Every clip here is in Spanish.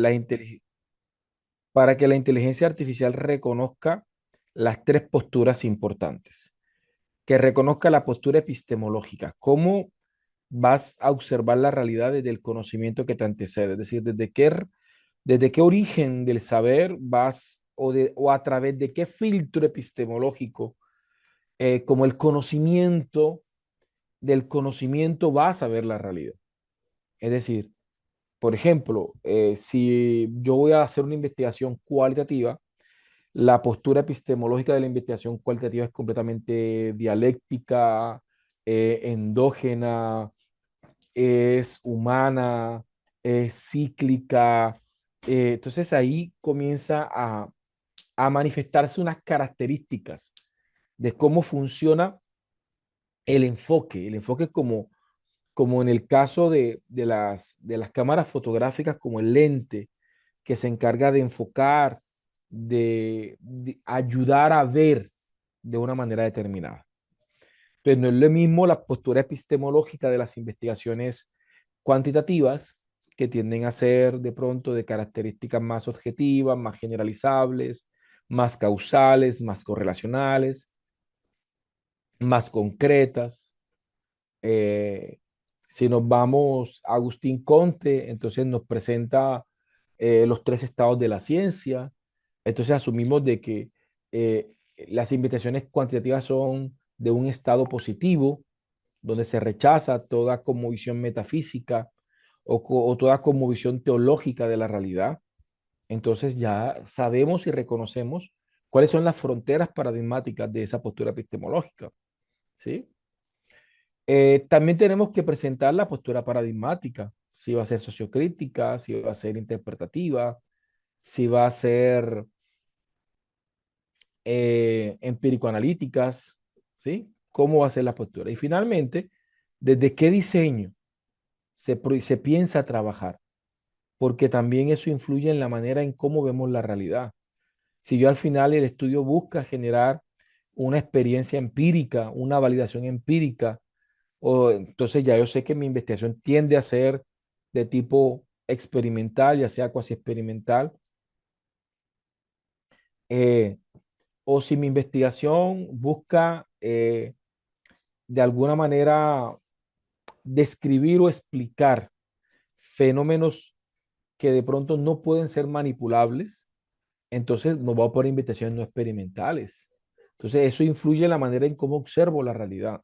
la para que la inteligencia artificial reconozca las tres posturas importantes, que reconozca la postura epistemológica, cómo vas a observar la realidad desde el conocimiento que te antecede, es decir, desde qué origen del saber vas o a través de qué filtro epistemológico, como el conocimiento, del conocimiento vas a ver la realidad. Es decir, por ejemplo, si yo voy a hacer una investigación cualitativa, la postura epistemológica de la investigación cualitativa es completamente dialéctica, endógena, es humana, es cíclica. Entonces ahí comienza a manifestarse unas características de cómo funciona el enfoque como en el caso de las cámaras fotográficas, como el lente que se encarga de enfocar, de ayudar a ver de una manera determinada. Entonces, no es lo mismo la postura epistemológica de las investigaciones cuantitativas, que tienden a ser de pronto de características más objetivas, más generalizables, más causales, más correlacionales, más concretas. Eh, si nos vamos a Agustín Conte, entonces nos presenta los tres estados de la ciencia. Entonces asumimos de que eh, las investigaciones cuantitativas son de un estado positivo, donde se rechaza toda cosmovisión metafísica o toda cosmovisión teológica de la realidad. Entonces ya sabemos y reconocemos cuáles son las fronteras paradigmáticas de esa postura epistemológica, ¿sí? También tenemos que presentar la postura paradigmática, si va a ser sociocrítica, si va a ser interpretativa, si va a ser empírico-analíticas, ¿sí? ¿Cómo va a ser la postura? Y finalmente, ¿desde qué diseño se piensa trabajar? Porque también eso influye en la manera en cómo vemos la realidad. Si yo al final el estudio busca generar una experiencia empírica, una validación empírica, o entonces ya yo sé que mi investigación tiende a ser de tipo experimental, ya sea cuasi experimental, eh, o si mi investigación busca de alguna manera describir o explicar fenómenos que de pronto no pueden ser manipulables, entonces nos va a poner investigaciones no experimentales. Entonces eso influye en la manera en cómo observo la realidad.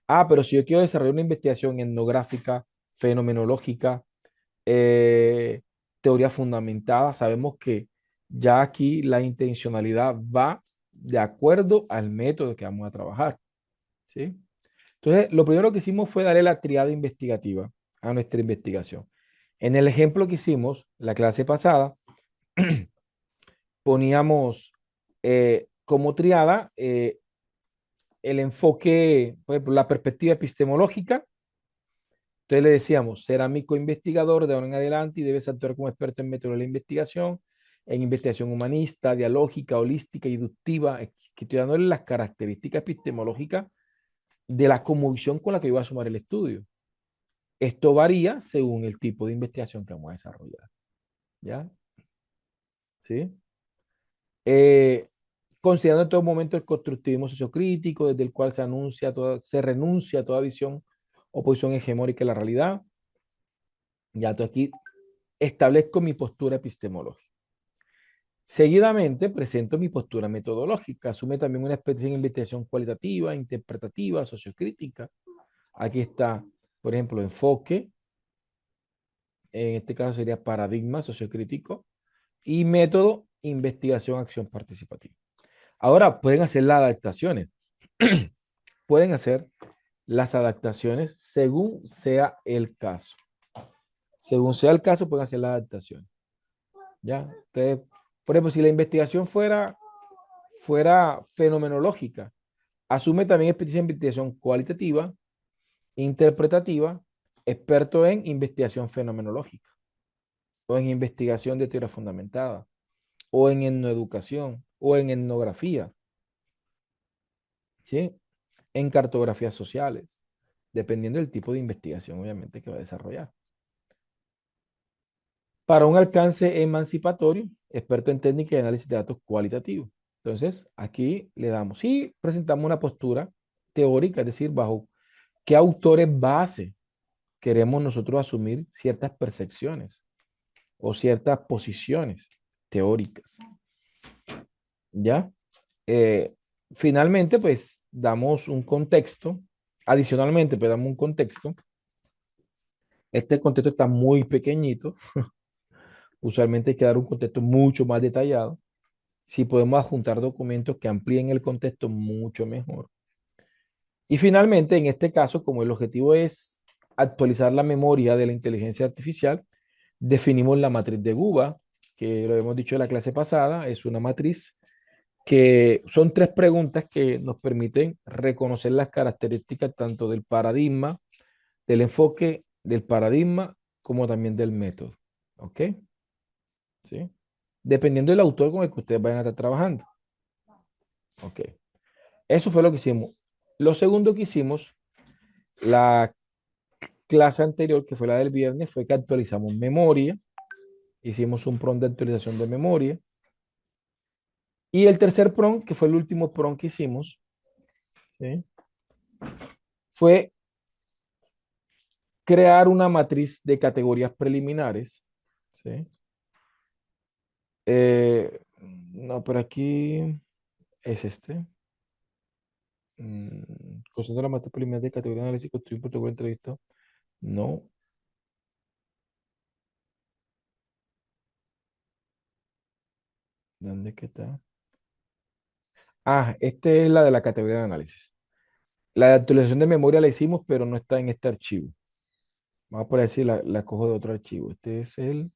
Ah, pero si yo quiero desarrollar una investigación etnográfica, fenomenológica, eh, teoría fundamentada, sabemos que ya aquí la intencionalidad va de acuerdo al método que vamos a trabajar, ¿sí? Entonces, lo primero que hicimos fue darle la triada investigativa a nuestra investigación. En el ejemplo que hicimos, la clase pasada, poníamos como triada el enfoque, por ejemplo, la perspectiva epistemológica. Entonces le decíamos, cerámico investigador de ahora en adelante y debes actuar como experto en método de la investigación, en investigación humanista, dialógica, holística, inductiva, que estoy dándole las características epistemológicas de la cosmovisión con la que yo voy a sumar el estudio. Esto varía según el tipo de investigación que vamos a desarrollar. ¿Ya? ¿Sí? Eh, Considerando en todo momento el constructivismo sociocrítico, desde el cual se renuncia a toda visión o posición hegemónica de la realidad. Ya tú aquí establezco mi postura epistemológica. Seguidamente presento mi postura metodológica. Asume también una especie de investigación cualitativa, interpretativa, sociocrítica. Aquí está, por ejemplo, enfoque. En este caso sería paradigma sociocrítico. Y método, investigación, acción participativa. Ahora pueden hacer las adaptaciones. Pueden hacer las adaptaciones según sea el caso. Según sea el caso, pueden hacer las adaptaciones. ¿Ya? Entonces, por ejemplo, si la investigación fuera fenomenológica, asume también experiencia en investigación cualitativa, interpretativa, experto en investigación fenomenológica, o en investigación de teoría fundamentada, o en etnoeducación, o en etnografía, ¿sí? En cartografías sociales, dependiendo del tipo de investigación, obviamente, que va a desarrollar. para un alcance emancipatorio, experto en técnica de análisis de datos cualitativos. Entonces, aquí le damos y presentamos una postura teórica, es decir, bajo qué autores base queremos nosotros asumir ciertas percepciones o ciertas posiciones teóricas. ¿Ya? Eh, Finalmente, pues damos un contexto. Adicionalmente, pues damos un contexto. Este contexto está muy pequeñito. Usualmente hay que dar un contexto mucho más detallado. Si podemos adjuntar documentos que amplíen el contexto, mucho mejor. Y finalmente, en este caso, como el objetivo es actualizar la memoria de la inteligencia artificial, definimos la matriz de Guba, que lo hemos dicho en la clase pasada, es una matriz que son tres preguntas que nos permiten reconocer las características tanto del paradigma, del enfoque del paradigma, como también del método. ¿Ok? ¿Sí? Dependiendo del autor con el que ustedes vayan a estar trabajando. ¿Ok? Eso fue lo que hicimos. Lo segundo que hicimos, la clase anterior, que fue la del viernes, fue que actualizamos memoria. Hicimos un prompt de actualización de memoria. Y el tercer prompt, que fue el último prompt que hicimos, ¿sí? Fue crear una matriz de categorías preliminares. ¿Sí? No, por aquí es este. Conociendo la matriz preliminar de categoría de análisis, construir un protocolo de entrevista. No. ¿Dónde es que está? Ah, esta es la de la categoría de análisis. La de actualización de memoria la hicimos, pero no está en este archivo. Vamos a por decir, la cojo de otro archivo. Este es el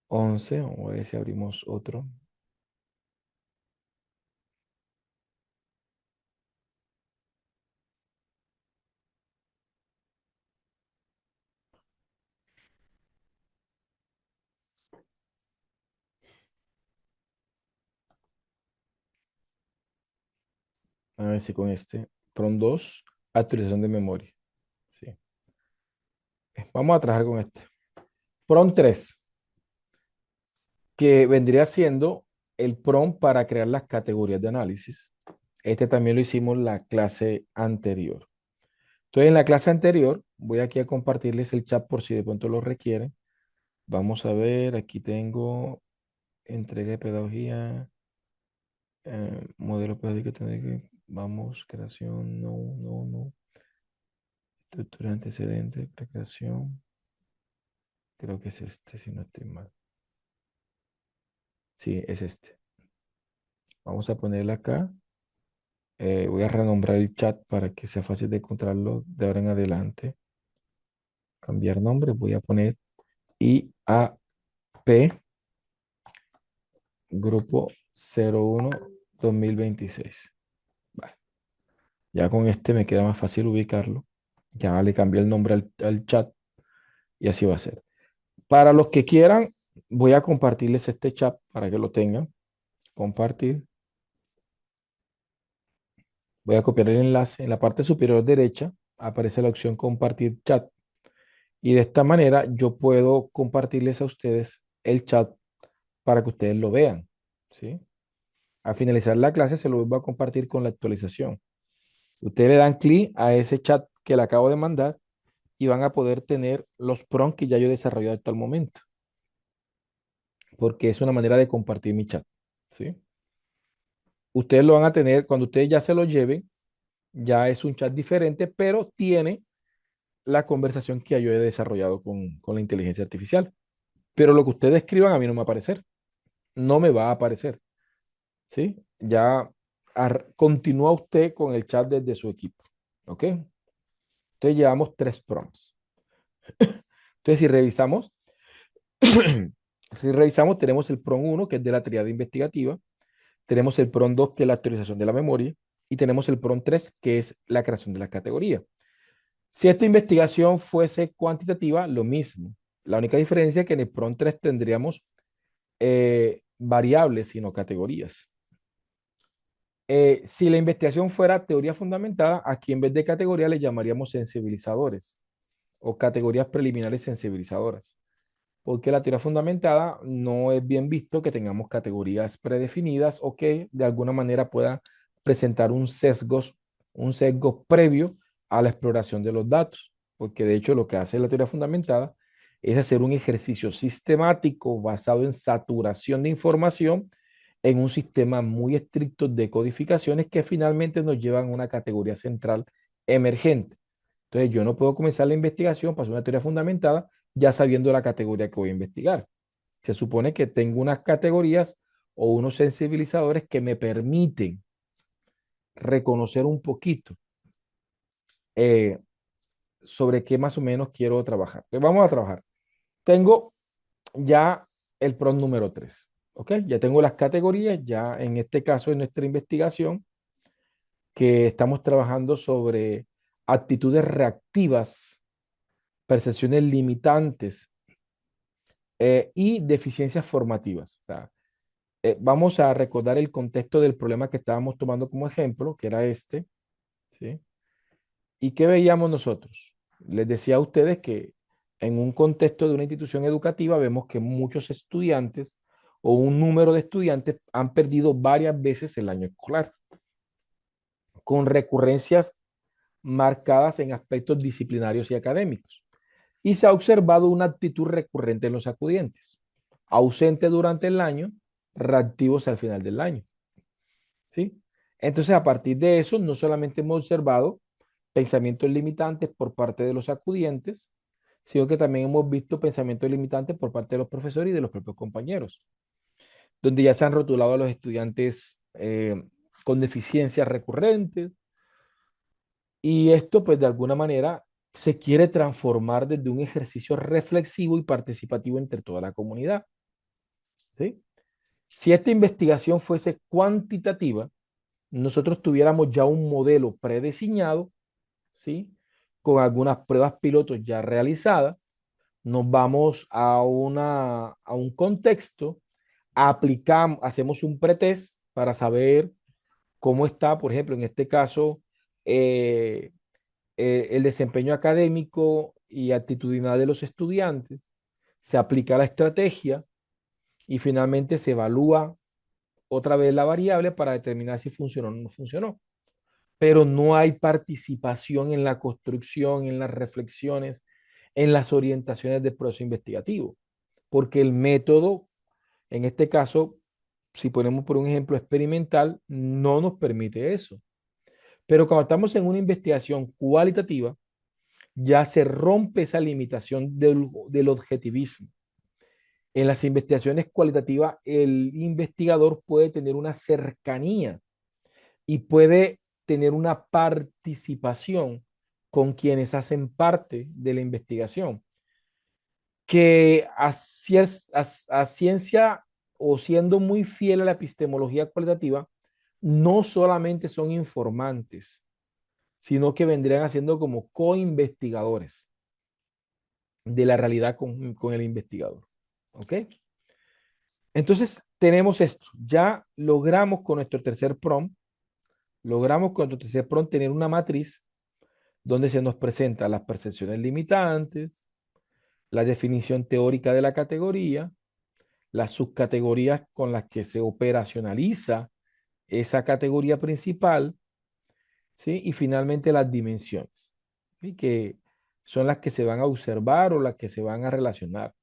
11. Vamos a ver si abrimos otro. A ver si con este. PROM 2, actualización de memoria. Sí. Vamos a trabajar con este. PROM 3, que vendría siendo el PROM para crear las categorías de análisis. Este también lo hicimos en la clase anterior. Entonces, en la clase anterior, voy aquí a compartirles el chat por si de pronto lo requieren. Vamos a ver, aquí tengo entrega de pedagogía, modelo pedagógico, vamos, creación, no, no, no. Estructura antecedente, recreación. Creo que es este, si no estoy mal. Sí, es este. Vamos a ponerle acá. Voy a renombrar el chat para que sea fácil de encontrarlo de ahora en adelante. Cambiar nombre. Voy a poner IAP Grupo 01-2026. Vale. Ya con este me queda más fácil ubicarlo. Ya le cambié el nombre al chat y así va a ser. Para los que quieran, voy a compartirles este chat para que lo tengan. Compartir. Voy a copiar el enlace. En la parte superior derecha aparece la opción compartir chat. Y de esta manera yo puedo compartirles a ustedes el chat para que ustedes lo vean. ¿Sí? Al finalizar la clase se lo voy a compartir con la actualización. Ustedes le dan clic a ese chat que le acabo de mandar y van a poder tener los prompts que ya yo he desarrollado hasta el momento, porque es una manera de compartir mi chat. ¿Sí? Ustedes lo van a tener cuando ustedes ya se lo lleven, ya es un chat diferente, pero tiene la conversación que yo he desarrollado con la inteligencia artificial. Pero lo que ustedes escriban a mí no me va a aparecer, no me va a aparecer. ¿Sí? Ya continúa usted con el chat desde su equipo. ¿Ok? Entonces llevamos tres prompts. Entonces, si revisamos, si revisamos, tenemos el prompt 1, que es de la triada investigativa, tenemos el prompt 2, que es la actualización de la memoria, y tenemos el prompt 3, que es la creación de la categoría. Si esta investigación fuese cuantitativa, lo mismo. La única diferencia es que en el prompt 3 tendríamos variables, sino categorías. Si la investigación fuera teoría fundamentada, aquí en vez de categoría le llamaríamos sensibilizadores o categorías preliminares sensibilizadoras. porque la teoría fundamentada no es bien visto que tengamos categorías predefinidas o que de alguna manera pueda presentar un sesgo previo a la exploración de los datos, porque de hecho lo que hace la teoría fundamentada es hacer un ejercicio sistemático basado en saturación de información en un sistema muy estricto de codificaciones que finalmente nos llevan a una categoría central emergente. Entonces, yo no puedo comenzar la investigación para hacer una teoría fundamentada ya sabiendo la categoría que voy a investigar. Se supone que tengo unas categorías o unos sensibilizadores que me permiten reconocer un poquito eh, sobre qué más o menos quiero trabajar. Pues vamos a trabajar. Tengo ya el prompt número 3. ¿Ok? Ya tengo las categorías, ya en este caso en nuestra investigación, que estamos trabajando sobre actitudes reactivas, percepciones limitantes y deficiencias formativas. O sea, vamos a recordar el contexto del problema que estábamos tomando como ejemplo, que era este, ¿sí? ¿Y qué veíamos nosotros? Les decía a ustedes que en un contexto de una institución educativa vemos que muchos estudiantes o un número de estudiantes han perdido varias veces el año escolar, con recurrencias marcadas en aspectos disciplinarios y académicos. Y se ha observado una actitud recurrente en los acudientes, ausente durante el año, reactivos al final del año. ¿Sí? Entonces, a partir de eso, no solamente hemos observado pensamientos limitantes por parte de los acudientes, sino que también hemos visto pensamientos limitantes por parte de los profesores y de los propios compañeros, donde ya se han rotulado a los estudiantes con deficiencias recurrentes, y esto, pues, de alguna manera se quiere transformar desde un ejercicio reflexivo y participativo entre toda la comunidad, ¿sí? Si esta investigación fuese cuantitativa, nosotros tuviéramos ya un modelo predesignado, ¿sí? Con algunas pruebas pilotos ya realizadas, nos vamos a un contexto, aplicamos, hacemos un pretest para saber cómo está, por ejemplo, en este caso, eh, el desempeño académico y actitudinal de los estudiantes, se aplica la estrategia y finalmente se evalúa otra vez la variable para determinar si funcionó o no funcionó. Pero no hay participación en la construcción, en las reflexiones, en las orientaciones del proceso investigativo, porque el método, en este caso, si ponemos por un ejemplo experimental, no nos permite eso. Pero cuando estamos en una investigación cualitativa, ya se rompe esa limitación del objetivismo. En las investigaciones cualitativas, el investigador puede tener una cercanía y puede tener una participación con quienes hacen parte de la investigación, que a ciencia o siendo muy fiel a la epistemología cualitativa, no solamente son informantes, sino que vendrían haciendo como co-investigadores de la realidad con el investigador. ¿Ok? Entonces, tenemos esto. Ya logramos con nuestro tercer prompt, logramos con nuestro tercer prompt tener una matriz donde se nos presenta las percepciones limitantes, la definición teórica de la categoría, las subcategorías con las que se operacionaliza esa categoría principal, ¿sí? Y finalmente las dimensiones, ¿sí? Que son las que se van a observar o las que se van a relacionar.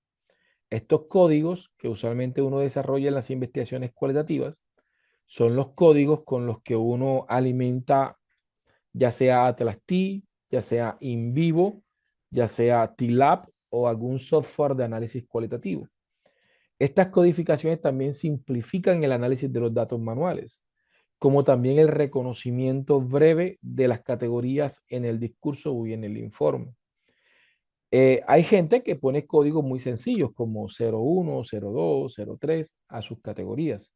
Estos códigos que usualmente uno desarrolla en las investigaciones cualitativas son los códigos con los que uno alimenta ya sea Atlas-T, ya sea InVivo, ya sea TLAB o algún software de análisis cualitativo. Estas codificaciones también simplifican el análisis de los datos manuales, como también el reconocimiento breve de las categorías en el discurso y en el informe. Hay gente que pone códigos muy sencillos como 01, 02, 03 a sus categorías.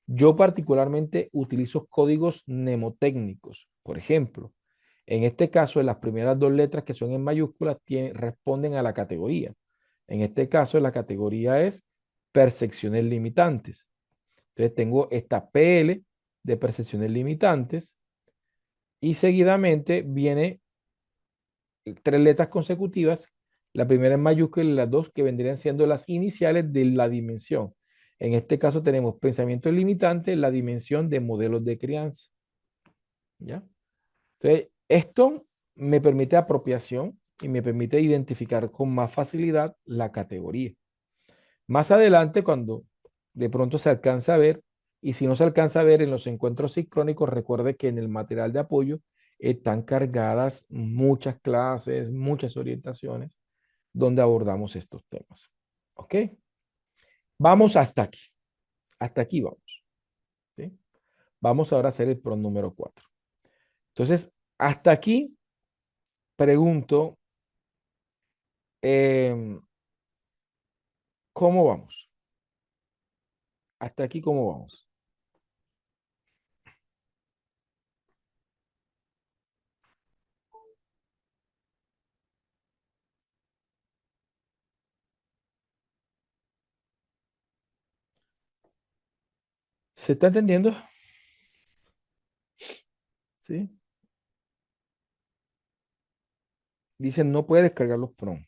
Yo particularmente utilizo códigos mnemotécnicos. Por ejemplo, en este caso, las primeras dos letras que son en mayúsculas responden a la categoría. En este caso, la categoría es percepciones limitantes. Entonces, tengo esta PL de percepciones limitantes y seguidamente viene tres letras consecutivas La primera en mayúscula y las dos que vendrían siendo las iniciales de la dimensión. En este caso tenemos pensamiento limitante, la dimensión de modelos de crianza. ¿Ya? Entonces, esto me permite apropiación y me permite identificar con más facilidad la categoría. Más adelante, cuando de pronto se alcanza a ver, y si no se alcanza a ver en los encuentros sincrónicos, recuerde que en el material de apoyo están cargadas muchas clases, muchas orientaciones donde abordamos estos temas. ¿Ok? Vamos hasta aquí. Hasta aquí vamos. ¿Sí? Vamos ahora a hacer el PRON número 4. Entonces, hasta aquí pregunto, em, ¿cómo vamos? Hasta aquí, ¿cómo vamos? ¿Se está entendiendo? ¿Sí? Dicen, no puede descargar los PROM.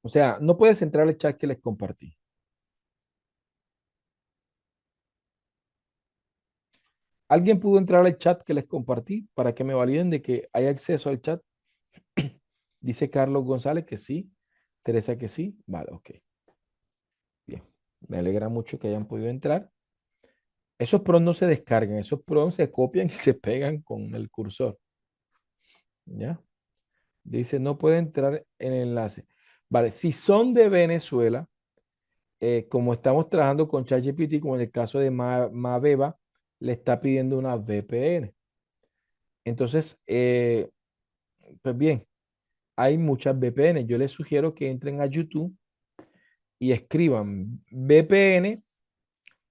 O sea, no puedes entrar al chat que les compartí. ¿Alguien pudo entrar al chat que les compartí para que me validen de que hay acceso al chat? Dice Carlos González que sí. Teresa que sí. Vale, ok. Bien. Me alegra mucho que hayan podido entrar. Esos PROM no se descargan, esos PROM se copian y se pegan con el cursor. ¿Ya? Dice, no puede entrar en el enlace. Vale, si son de Venezuela, como estamos trabajando con ChatGPT, como en el caso de Mabeba, le está pidiendo una VPN. Entonces, pues bien, hay muchas VPN. Yo les sugiero que entren a YouTube y escriban VPN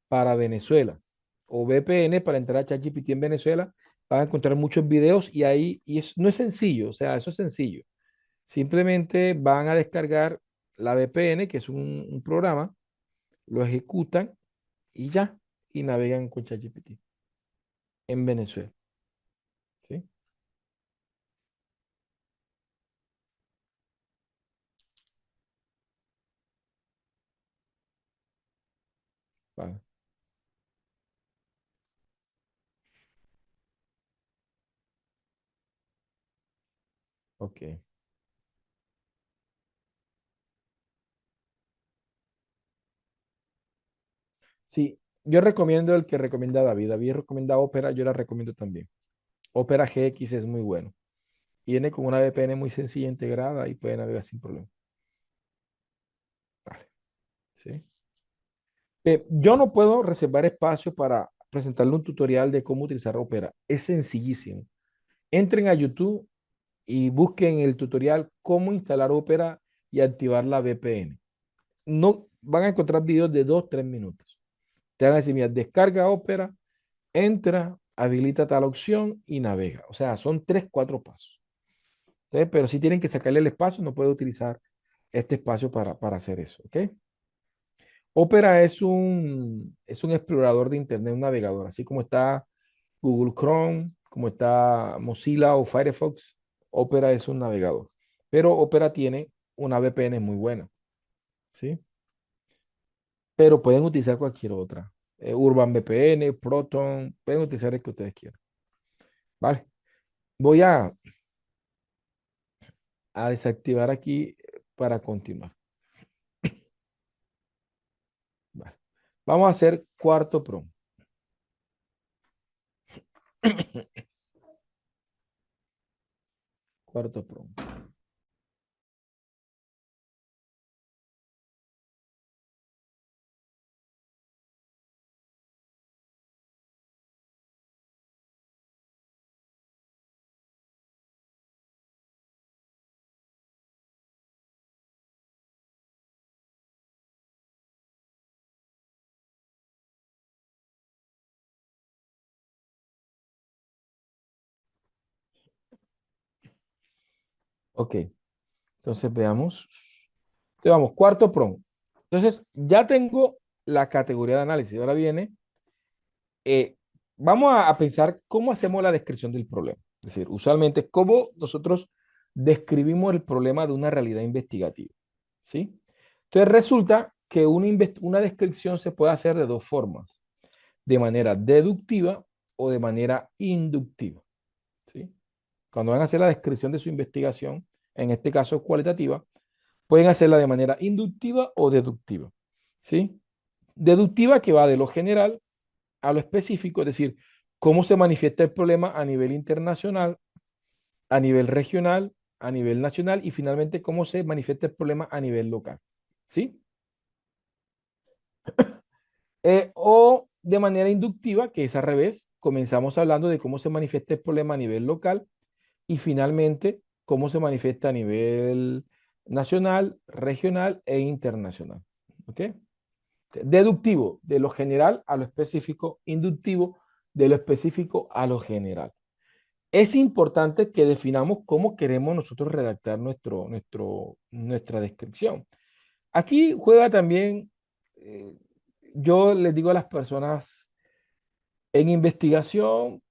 para Venezuela o VPN para entrar a ChatGPT en Venezuela. Van a encontrar muchos videos y ahí, no es sencillo, o sea, eso es sencillo. Simplemente van a descargar la VPN, que es un programa, lo ejecutan y ya, y navegan con ChatGPT en Venezuela. ¿Sí? Vale. Ok. Sí, yo recomiendo el que recomienda David. David recomienda Opera, yo la recomiendo también. Opera GX es muy bueno. Viene con una VPN muy sencilla integrada y puede navegar sin problema. Vale. ¿Sí? Yo no puedo reservar espacio para presentarle un tutorial de cómo utilizar Opera. Es sencillísimo. Entren a YouTube y busquen el tutorial cómo instalar Opera y activar la VPN. No van a encontrar videos de 2, 3 minutos. Te van a decir, mira, descarga Opera, entra, habilita tal opción y navega. O sea, son 3, 4 pasos. Entonces, pero si tienen que sacarle el espacio, no puede utilizar este espacio para hacer eso. ¿Ok? Opera es un explorador de Internet, un navegador, así como está Google Chrome, como está Mozilla o Firefox. Opera es un navegador, pero Opera tiene una VPN muy buena, ¿sí? Pero pueden utilizar cualquier otra. Urban VPN, Proton, pueden utilizar el que ustedes quieran. Vale, voy a desactivar aquí para continuar. Vale. Vamos a hacer cuarto prompt. Cuarto prompt. Ok, entonces veamos. Entonces vamos, cuarto prompt. Entonces ya tengo la categoría de análisis. Ahora viene, eh, vamos a pensar cómo hacemos la descripción del problema. Es decir, usualmente, cómo nosotros describimos el problema de una realidad investigativa, ¿sí? Entonces resulta que una descripción se puede hacer de dos formas, de manera deductiva o de manera inductiva, ¿sí? Cuando van a hacer la descripción de su investigación, en este caso cualitativa, pueden hacerla de manera inductiva o deductiva, ¿sí? Deductiva que va de lo general a lo específico, es decir, cómo se manifiesta el problema a nivel internacional, a nivel regional, a nivel nacional y finalmente cómo se manifiesta el problema a nivel local, ¿sí? O de manera inductiva, que es al revés, comenzamos hablando de cómo se manifiesta el problema a nivel local y finalmente cómo se manifiesta a nivel nacional, regional e internacional, ¿ok? Deductivo, de lo general a lo específico, inductivo, de lo específico a lo general. Es importante que definamos cómo queremos nosotros redactar nuestra descripción. Aquí juega también, eh, yo les digo a las personas, en investigación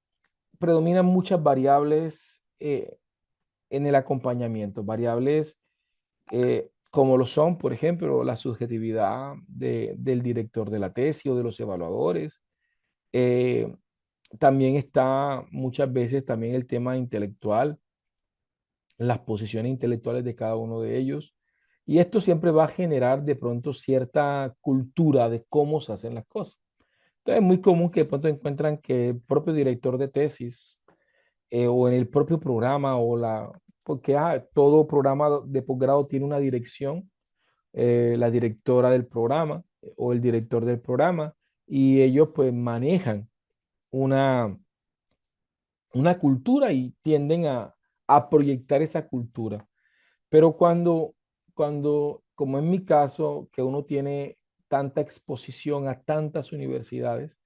predominan muchas variables en el acompañamiento, variables como lo son, por ejemplo, la subjetividad del director de la tesis o de los evaluadores. Eh, También está muchas veces también el tema intelectual, las posiciones intelectuales de cada uno de ellos. Y esto siempre va a generar de pronto cierta cultura de cómo se hacen las cosas. Entonces es muy común que de pronto encuentran que el propio director de tesis o en el propio programa porque todo programa de posgrado tiene una dirección, la directora del programa o el director del programa, y ellos pues manejan una, una cultura y tienden a proyectar esa cultura. Pero como en mi caso, que uno tiene tanta exposición a tantas universidades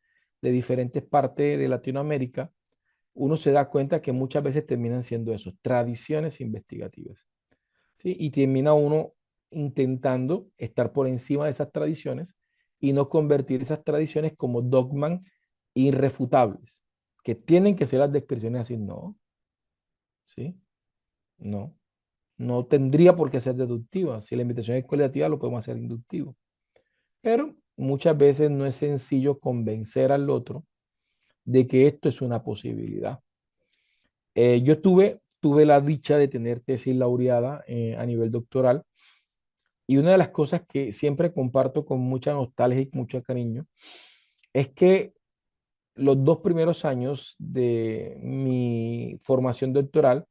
de diferentes partes de Latinoamérica, uno se da cuenta que muchas veces terminan siendo eso, tradiciones investigativas, ¿sí? Y termina uno intentando estar por encima de esas tradiciones y no convertir esas tradiciones como dogmas irrefutables, que tienen que ser las descripciones así, no, ¿sí? No. No tendría por qué ser deductiva. Si la invitación es cualitativa, lo podemos hacer inductivo. Pero muchas veces no es sencillo convencer al otro de que esto es una posibilidad. Yo tuve la dicha de tener tesis laureada a nivel doctoral y una de las cosas que siempre comparto con mucha nostalgia y mucho cariño es que los 2 primeros años de mi formación doctoral,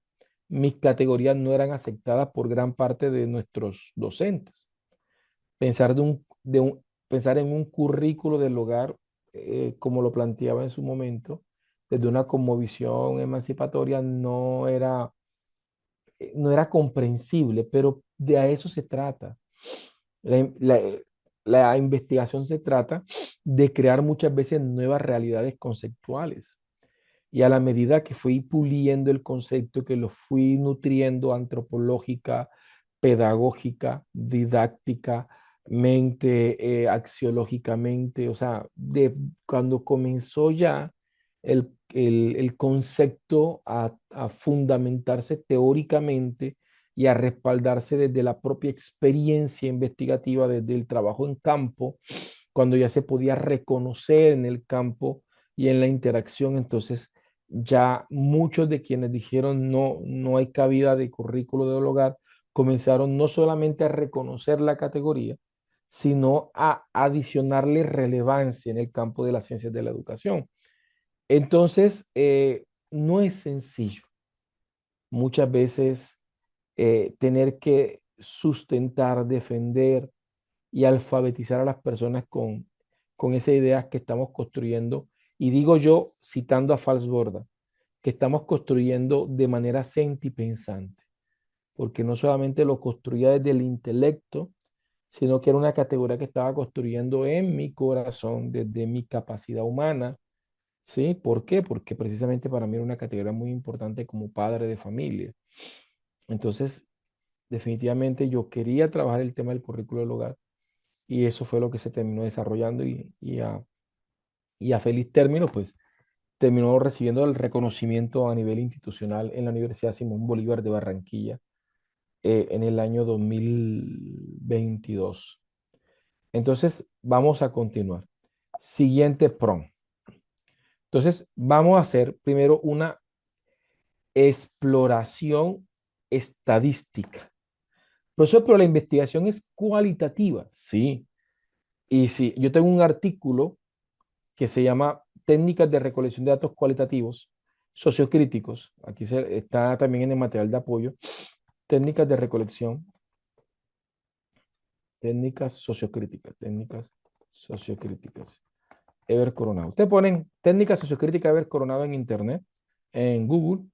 mis categorías no eran aceptadas por gran parte de nuestros docentes. Pensar en un currículo del hogar, como lo planteaba en su momento, desde una cosmovisión emancipatoria, no era comprensible, pero de a eso se trata. La, la- la investigación se trata de crear muchas veces nuevas realidades conceptuales. Y a la medida que fui puliendo el concepto, que lo fui nutriendo antropológica, pedagógica, didácticamente, axiológicamente, o sea, cuando comenzó ya el concepto a fundamentarse teóricamente y a respaldarse desde la propia experiencia investigativa, desde el trabajo en campo, cuando ya se podía reconocer en el campo y en la interacción, entonces ya muchos de quienes dijeron no, no hay cabida de currículo del hogar, comenzaron no solamente a reconocer la categoría, sino a adicionarle relevancia en el campo de las ciencias de la educación. Entonces, no es sencillo muchas veces tener que sustentar, defender y alfabetizar a las personas con esas ideas que estamos construyendo. Y digo yo, citando a Falsborda, que estamos construyendo de manera sentipensante, porque no solamente lo construía desde el intelecto, sino que era una categoría que estaba construyendo en mi corazón, desde mi capacidad humana. ¿Sí? ¿Por qué? Porque precisamente para mí era una categoría muy importante como padre de familia. Entonces, definitivamente yo quería trabajar el tema del currículo del hogar y eso fue lo que se terminó desarrollando y a feliz término, pues terminó recibiendo el reconocimiento a nivel institucional en la Universidad Simón Bolívar de Barranquilla en el año 2022. Entonces, vamos a continuar. Siguiente prompt. Entonces, vamos a hacer primero una exploración estadística. Profesor, pero la investigación es cualitativa, sí. Y sí, yo tengo un artículo que se llama Técnicas de recolección de datos cualitativos sociocríticos. Aquí está también en el material de apoyo. Técnicas de recolección, técnicas sociocríticas. Ever Coronado. Ustedes ponen técnicas sociocríticas Ever Coronado en internet, en Google,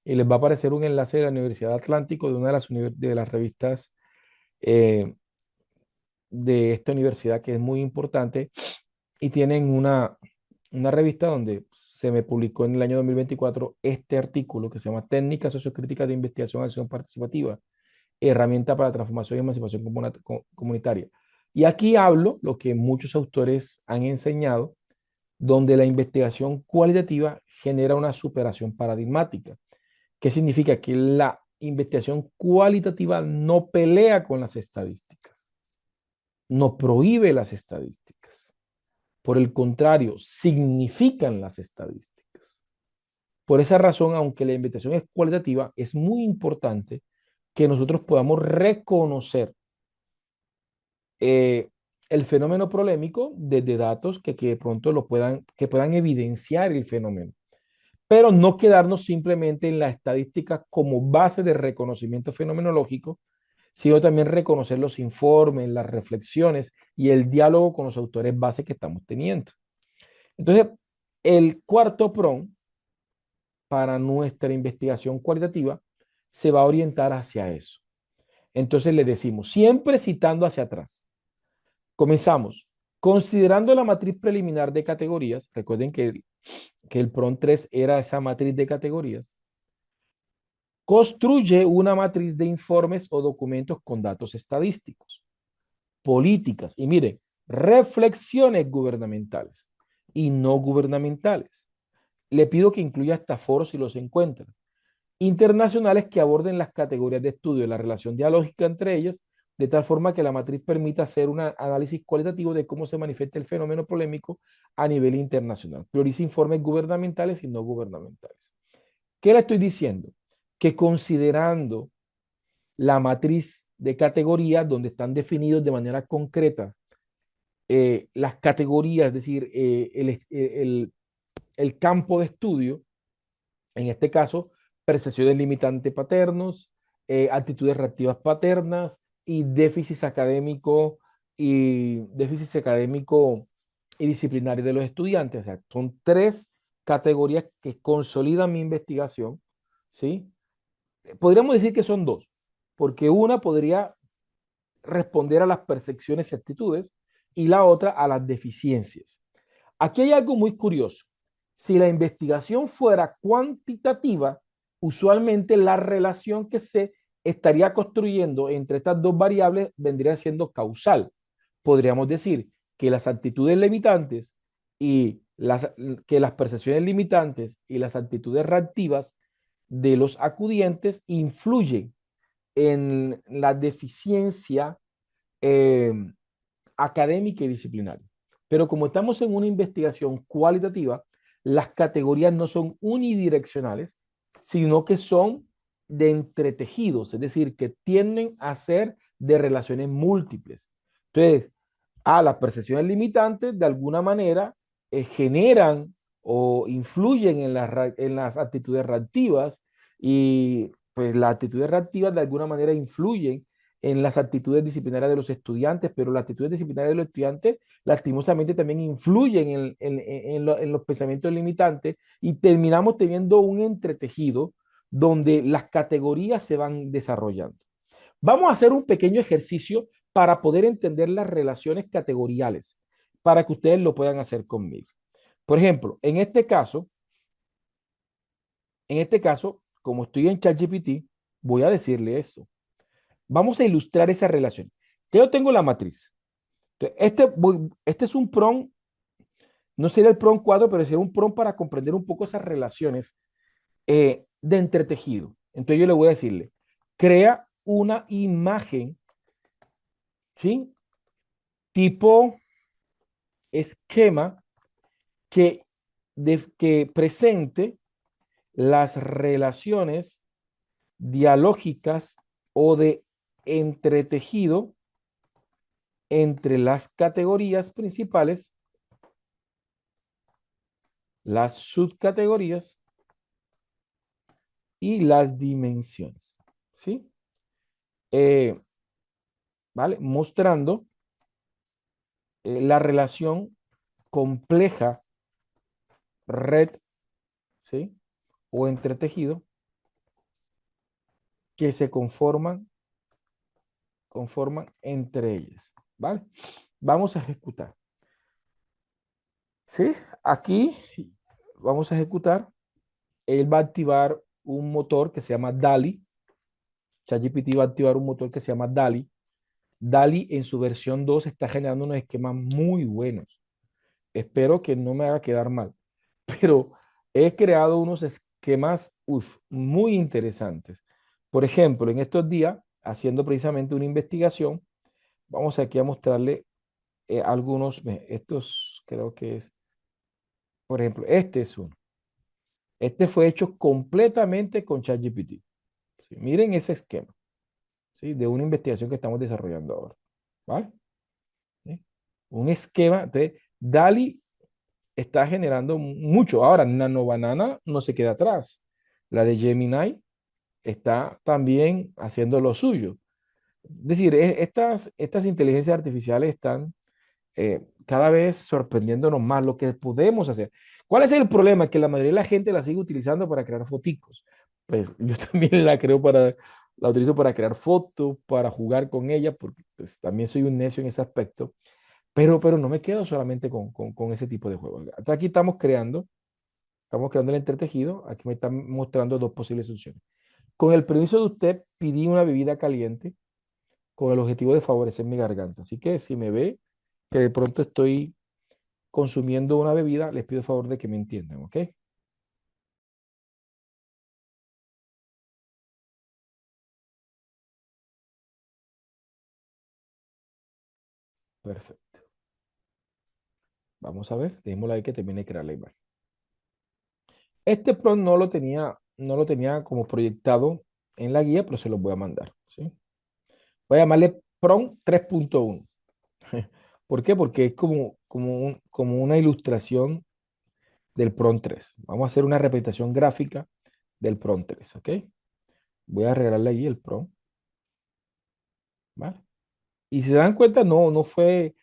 y les va a aparecer un enlace de la Universidad Atlántico, de una de las revistas eh, de esta universidad que es muy importante, y tienen una revista donde se me publicó en el año 2024 este artículo que se llama Técnicas sociocríticas de investigación y acción participativa, herramienta para la transformación y emancipación comunitaria. Y aquí hablo lo que muchos autores han enseñado, donde la investigación cualitativa genera una superación paradigmática. ¿Qué significa? Que la investigación cualitativa no pelea con las estadísticas, no prohíbe las estadísticas. Por el contrario, significan las estadísticas. Por esa razón, aunque la investigación es cualitativa, es muy importante que nosotros podamos reconocer eh, el fenómeno problemático desde datos que de pronto que puedan evidenciar el fenómeno, pero no quedarnos simplemente en la estadística como base de reconocimiento fenomenológico, sino también reconocer los informes, las reflexiones y el diálogo con los autores base que estamos teniendo. Entonces, el cuarto prong para nuestra investigación cualitativa se va a orientar hacia eso. Entonces le decimos, siempre citando hacia atrás. Comenzamos. Considerando la matriz preliminar de categorías, recuerden que el PRON 3 era esa matriz de categorías, construye una matriz de informes o documentos con datos estadísticos, políticas y miren, reflexiones gubernamentales y no gubernamentales. Le pido que incluya hasta foros si los encuentran. Internacionales que aborden las categorías de estudio de la relación dialógica entre ellas, de tal forma que la matriz permita hacer un análisis cualitativo de cómo se manifiesta el fenómeno polémico a nivel internacional. Prioriza informes gubernamentales y no gubernamentales. ¿Qué le estoy diciendo? Que considerando la matriz de categorías donde están definidos de manera concreta las categorías, es decir, el campo de estudio, en este caso, percepciones limitantes paternos, actitudes reactivas paternas y déficits académico y disciplinario de los estudiantes. O sea, son tres categorías que consolidan mi investigación, ¿sí? Podríamos decir que son dos, porque una podría responder a las percepciones y actitudes y la otra a las deficiencias. Aquí hay algo muy curioso. Si la investigación fuera cuantitativa, usualmente la relación que se estaría construyendo entre estas dos variables vendría siendo causal. Podríamos decir que las actitudes limitantes y que las percepciones limitantes y las actitudes reactivas de los acudientes influyen en la deficiencia eh, académica y disciplinaria. Pero como estamos en una investigación cualitativa, las categorías no son unidireccionales, sino que son de entretejidos, es decir, que tienden a ser de relaciones múltiples. Entonces, las percepciones limitantes de alguna manera generan o influyen en las actitudes reactivas y pues las actitudes reactivas de alguna manera influyen en las actitudes disciplinarias de los estudiantes, pero las actitudes disciplinarias de los estudiantes lastimosamente también influyen en los pensamientos limitantes y terminamos teniendo un entretejido donde las categorías se van desarrollando. Vamos a hacer un pequeño ejercicio para poder entender las relaciones categoriales, para que ustedes lo puedan hacer conmigo. Por ejemplo, en este caso, como estoy en ChatGPT, voy a decirle eso. Vamos a ilustrar esa relación. Ya yo tengo la matriz. Entonces, este es un PROM no sería el prompt 4, pero sería un prompt para comprender un poco esas relaciones de entretejido. Entonces yo le voy a decirle, crea una imagen, ¿sí? Tipo esquema que, que presente las relaciones dialógicas o de entretejido entre las categorías principales, las subcategorías y las dimensiones. ¿Sí? Eh, ¿Vale? Mostrando la relación compleja, red, ¿sí? O entretejido que se conforman entre ellas. ¿Vale? Vamos a ejecutar. ¿Sí? Aquí vamos a ejecutar. Él va a activar un motor que se llama DALI. ChatGPT va a activar un motor que se llama DALI. DALI en su versión 2 está generando unos esquemas muy buenos. Espero que no me haga quedar mal, pero he creado unos esquemas muy interesantes. Por ejemplo, en estos días, haciendo precisamente una investigación, vamos aquí a mostrarle algunos, estos creo que es, por ejemplo, este es uno. Este fue hecho completamente con ChatGPT. ¿Sí? Miren ese esquema, ¿sí? De una investigación que estamos desarrollando ahora. ¿Vale? ¿Sí? Un esquema. Entonces, DALI está generando mucho. Ahora, Nano Banana no se queda atrás. La de Gemini está también haciendo lo suyo. Es decir, estas inteligencias artificiales están cada vez sorprendiéndonos más lo que podemos hacer. ¿Cuál es el problema? Que la mayoría de la gente la sigue utilizando para crear foticos. Pues yo también la utilizo para crear fotos, para jugar con ella, porque pues, también soy un necio en ese aspecto. Pero no me quedo solamente con ese tipo de juegos. Entonces aquí estamos creando el entretejido. Aquí me están mostrando dos posibles soluciones. Con el permiso de usted, pedí una bebida caliente con el objetivo de favorecer mi garganta. Así que si me ve que de pronto estoy consumiendo una bebida, les pido el favor de que me entiendan, ¿ok? Perfecto. Vamos a ver, dejémoslo ahí que termine de crear la imagen. Este prompt no lo tenía como proyectado en la guía, pero se los voy a mandar, ¿sí? Voy a llamarle prompt 3.1. ¿Por qué? Porque es como una ilustración del prompt 3. Vamos a hacer una representación gráfica del prompt 3, ¿ok? Voy a regalarle ahí el prompt, ¿vale? Y si se dan cuenta, no fue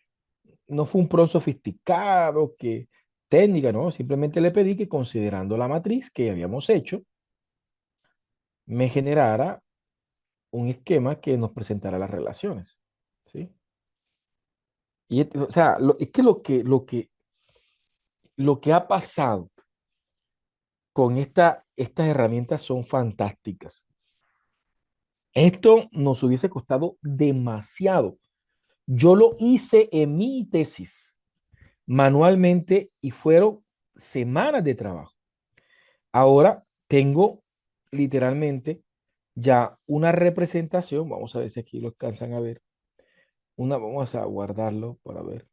un prompt sofisticado, que técnica, ¿no? Simplemente le pedí que considerando la matriz que habíamos hecho, me generara un esquema que nos presentara las relaciones, ¿sí? Y, o sea, es que lo que ha pasado con estas herramientas son fantásticas. Esto nos hubiese costado demasiado. Yo lo hice en mi tesis manualmente y fueron semanas de trabajo. Ahora tengo literalmente ya una representación. Vamos a ver si aquí lo alcanzan a ver. Vamos a guardarlo para ver.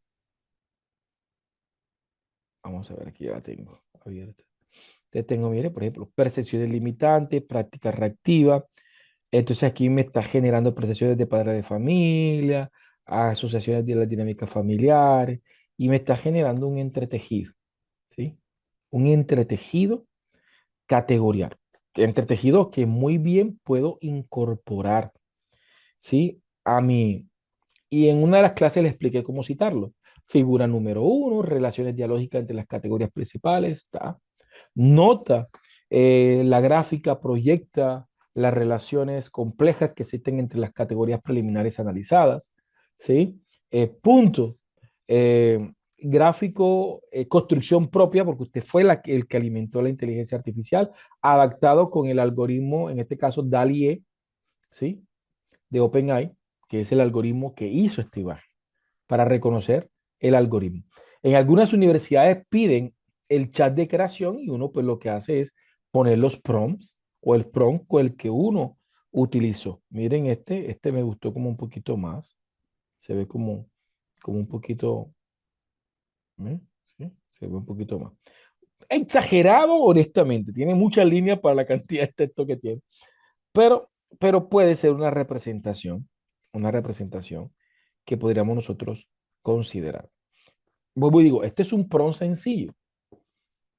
Vamos a ver, aquí ya la tengo abierta. Entonces tengo, mire, por ejemplo, percepciones limitantes, práctica reactiva. Entonces aquí me está generando percepciones de padre de familia, asociaciones de las dinámicas familiares, y me está generando un entretejido, ¿sí? Un entretejido categorial. Entretejido que muy bien puedo incorporar, ¿sí? Y en una de las clases le expliqué cómo citarlo. Figura número 1, relaciones dialógicas entre las categorías principales, está. Nota, la gráfica proyecta las relaciones complejas que existen entre las categorías preliminares analizadas, ¿sí? Punto. Gráfico, construcción propia, porque usted fue el que alimentó la inteligencia artificial, adaptado con el algoritmo, en este caso DALI-E, ¿sí? De OpenAI, que es el algoritmo que hizo esta imagen, para reconocer el algoritmo. En algunas universidades piden el chat de creación y uno pues lo que hace es poner los prompts o el prompt con el que uno utilizó. Miren este me gustó como un poquito más. Se ve como un poquito, ¿eh? ¿Sí? Se ve un poquito más. Exagerado, honestamente. Tiene muchas líneas para la cantidad de texto que tiene. Pero, pero puede ser una representación que podríamos nosotros considerar. Vuelvo y digo, este es un prompt sencillo,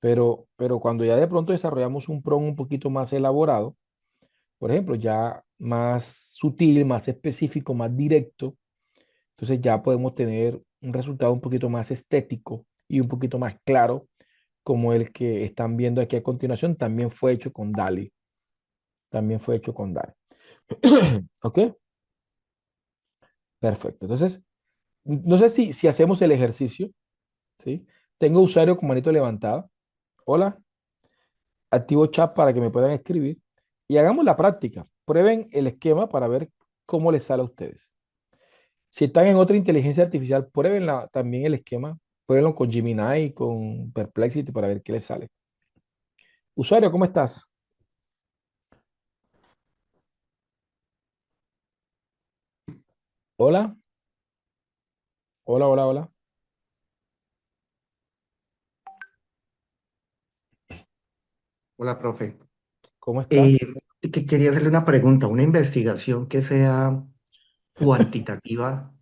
pero cuando ya de pronto desarrollamos un prompt un poquito más elaborado, por ejemplo, ya más sutil, más específico, más directo, entonces ya podemos tener un resultado un poquito más estético y un poquito más claro, como el que están viendo aquí a continuación, también fue hecho con DALI. También fue hecho con DALI. ¿Ok? Perfecto. Entonces, no sé si hacemos el ejercicio, ¿sí? Tengo usuario con manito levantada. Hola, activo chat para que me puedan escribir y hagamos la práctica. Prueben el esquema para ver cómo les sale a ustedes. Si están en otra inteligencia artificial, prueben también el esquema. Pruébenlo con Gemini, con Perplexity para ver qué les sale. Usuario, ¿cómo estás? Hola, hola, hola, hola. Hola, profe. ¿Cómo está? Eh, que quería hacerle una pregunta. ¿Una investigación que sea cuantitativa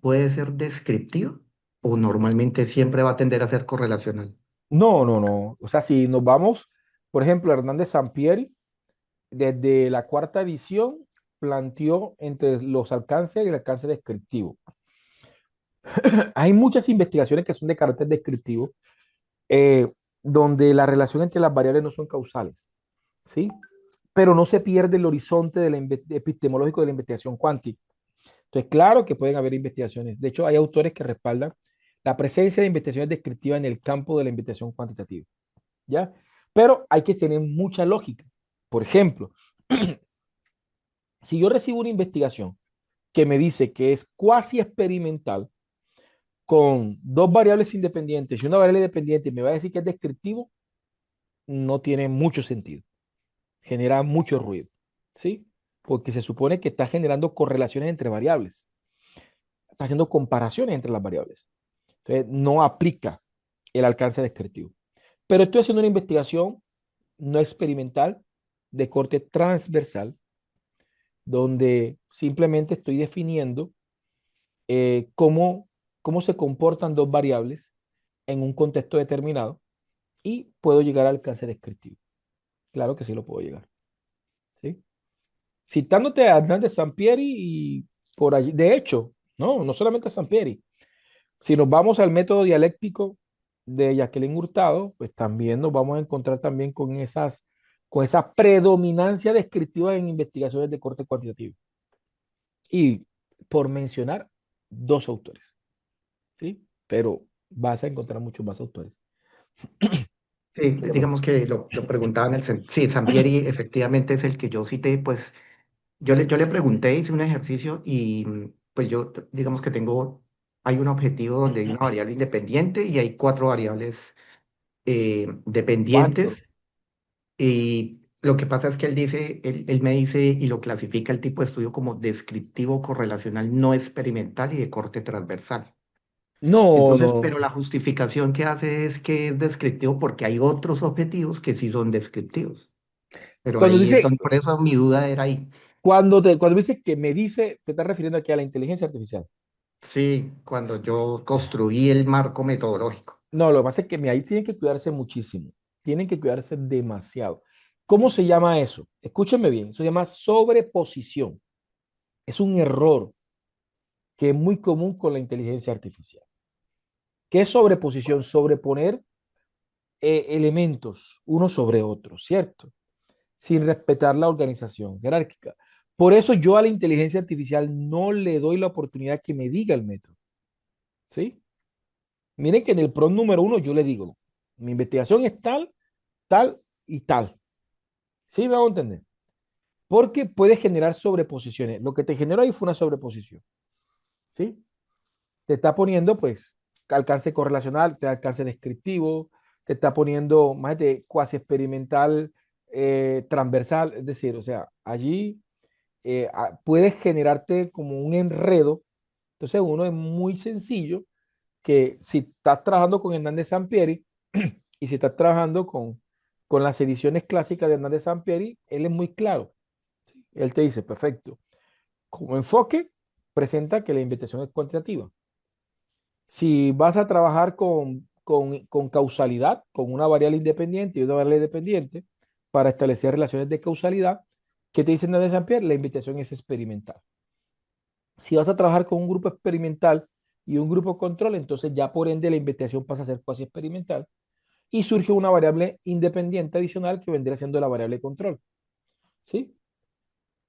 puede ser descriptiva o normalmente siempre va a tender a ser correlacional? No, no, no. O sea, si nos vamos, por ejemplo, Hernández Sampieri, desde la cuarta edición, planteó entre los alcances y el alcance descriptivo. Hay muchas investigaciones que son de carácter descriptivo, eh, donde la relación entre las variables no son causales, ¿sí? Pero no se pierde el horizonte de epistemológico de la investigación cuántica. Entonces, claro que pueden haber investigaciones. De hecho, hay autores que respaldan la presencia de investigaciones descriptivas en el campo de la investigación cuantitativa, ¿ya? Pero hay que tener mucha lógica. Por ejemplo, si yo recibo una investigación que me dice que es cuasi experimental con dos variables independientes y una variable dependiente y me va a decir que es descriptivo, no tiene mucho sentido. Genera mucho ruido, ¿sí? Porque se supone que está generando correlaciones entre variables, está haciendo comparaciones entre las variables. Entonces, no aplica el alcance descriptivo. Pero estoy haciendo una investigación no experimental de corte transversal, donde simplemente estoy definiendo cómo se comportan dos variables en un contexto determinado y puedo llegar al alcance descriptivo. Claro que sí lo puedo llegar, ¿sí? Citándote a Hernández Sampieri y por allí, de hecho, no solamente a Sampieri, si nos vamos al método dialéctico de Jacqueline Hurtado, pues también nos vamos a encontrar también con esa predominancia descriptiva en investigaciones de corte cuantitativo. Y por mencionar dos autores, ¿sí? Pero vas a encontrar muchos más autores. Sí, Pero bueno, digamos que lo preguntaba en el sentido. Sí, Sampieri efectivamente es el que yo cité, pues yo le pregunté, hice un ejercicio y pues yo digamos que hay un objetivo donde hay una variable independiente y hay cuatro variables cuatro. dependientes. Y lo que pasa es que él me dice y lo clasifica el tipo de estudio como descriptivo correlacional no experimental y de corte transversal. No, Entonces, no. pero la justificación que hace es que es descriptivo porque hay otros objetivos que sí son descriptivos. Pero Cuando ahí es dice, donde, por eso mi duda era ahí. cuando dice que me dice, te estás refiriendo aquí a la inteligencia artificial. Sí, cuando yo construí el marco metodológico. No, lo que pasa es que ahí tienen que cuidarse muchísimo. Tienen que cuidarse demasiado. ¿Cómo se llama eso? Escúchenme bien. Eso se llama sobreposición. Es un error que es muy común con la inteligencia artificial. ¿Qué es sobreposición? Sobreponer elementos unos sobre otros, ¿cierto? Sin respetar la organización jerárquica. Por eso yo a la inteligencia artificial no le doy la oportunidad que me diga el método, ¿sí? Miren que en el prompt número uno yo le digo, mi investigación es tal, tal y tal. ¿Sí me hago entender? Porque puede generar sobreposiciones. Lo que te generó ahí fue una sobreposición, ¿sí? Te está poniendo, pues, alcance correlacional, te da alcance descriptivo, te está poniendo más de cuasi experimental, transversal, es decir, o sea, allí puedes generarte como un enredo. Entonces, uno es muy sencillo que si estás trabajando con Hernández Sampieri y si estás trabajando con las ediciones clásicas de Hernández Sampieri, él es muy claro. ¿Sí? Él te dice, perfecto, como enfoque, presenta que la invitación es cuantitativa. Si vas a trabajar con causalidad, con una variable independiente y una variable dependiente, para establecer relaciones de causalidad, ¿qué te dice Hernández Sampieri? La invitación es experimental. Si vas a trabajar con un grupo experimental y un grupo control, entonces ya por ende la investigación pasa a ser cuasi experimental y surge una variable independiente adicional que vendría siendo la variable control. ¿Sí?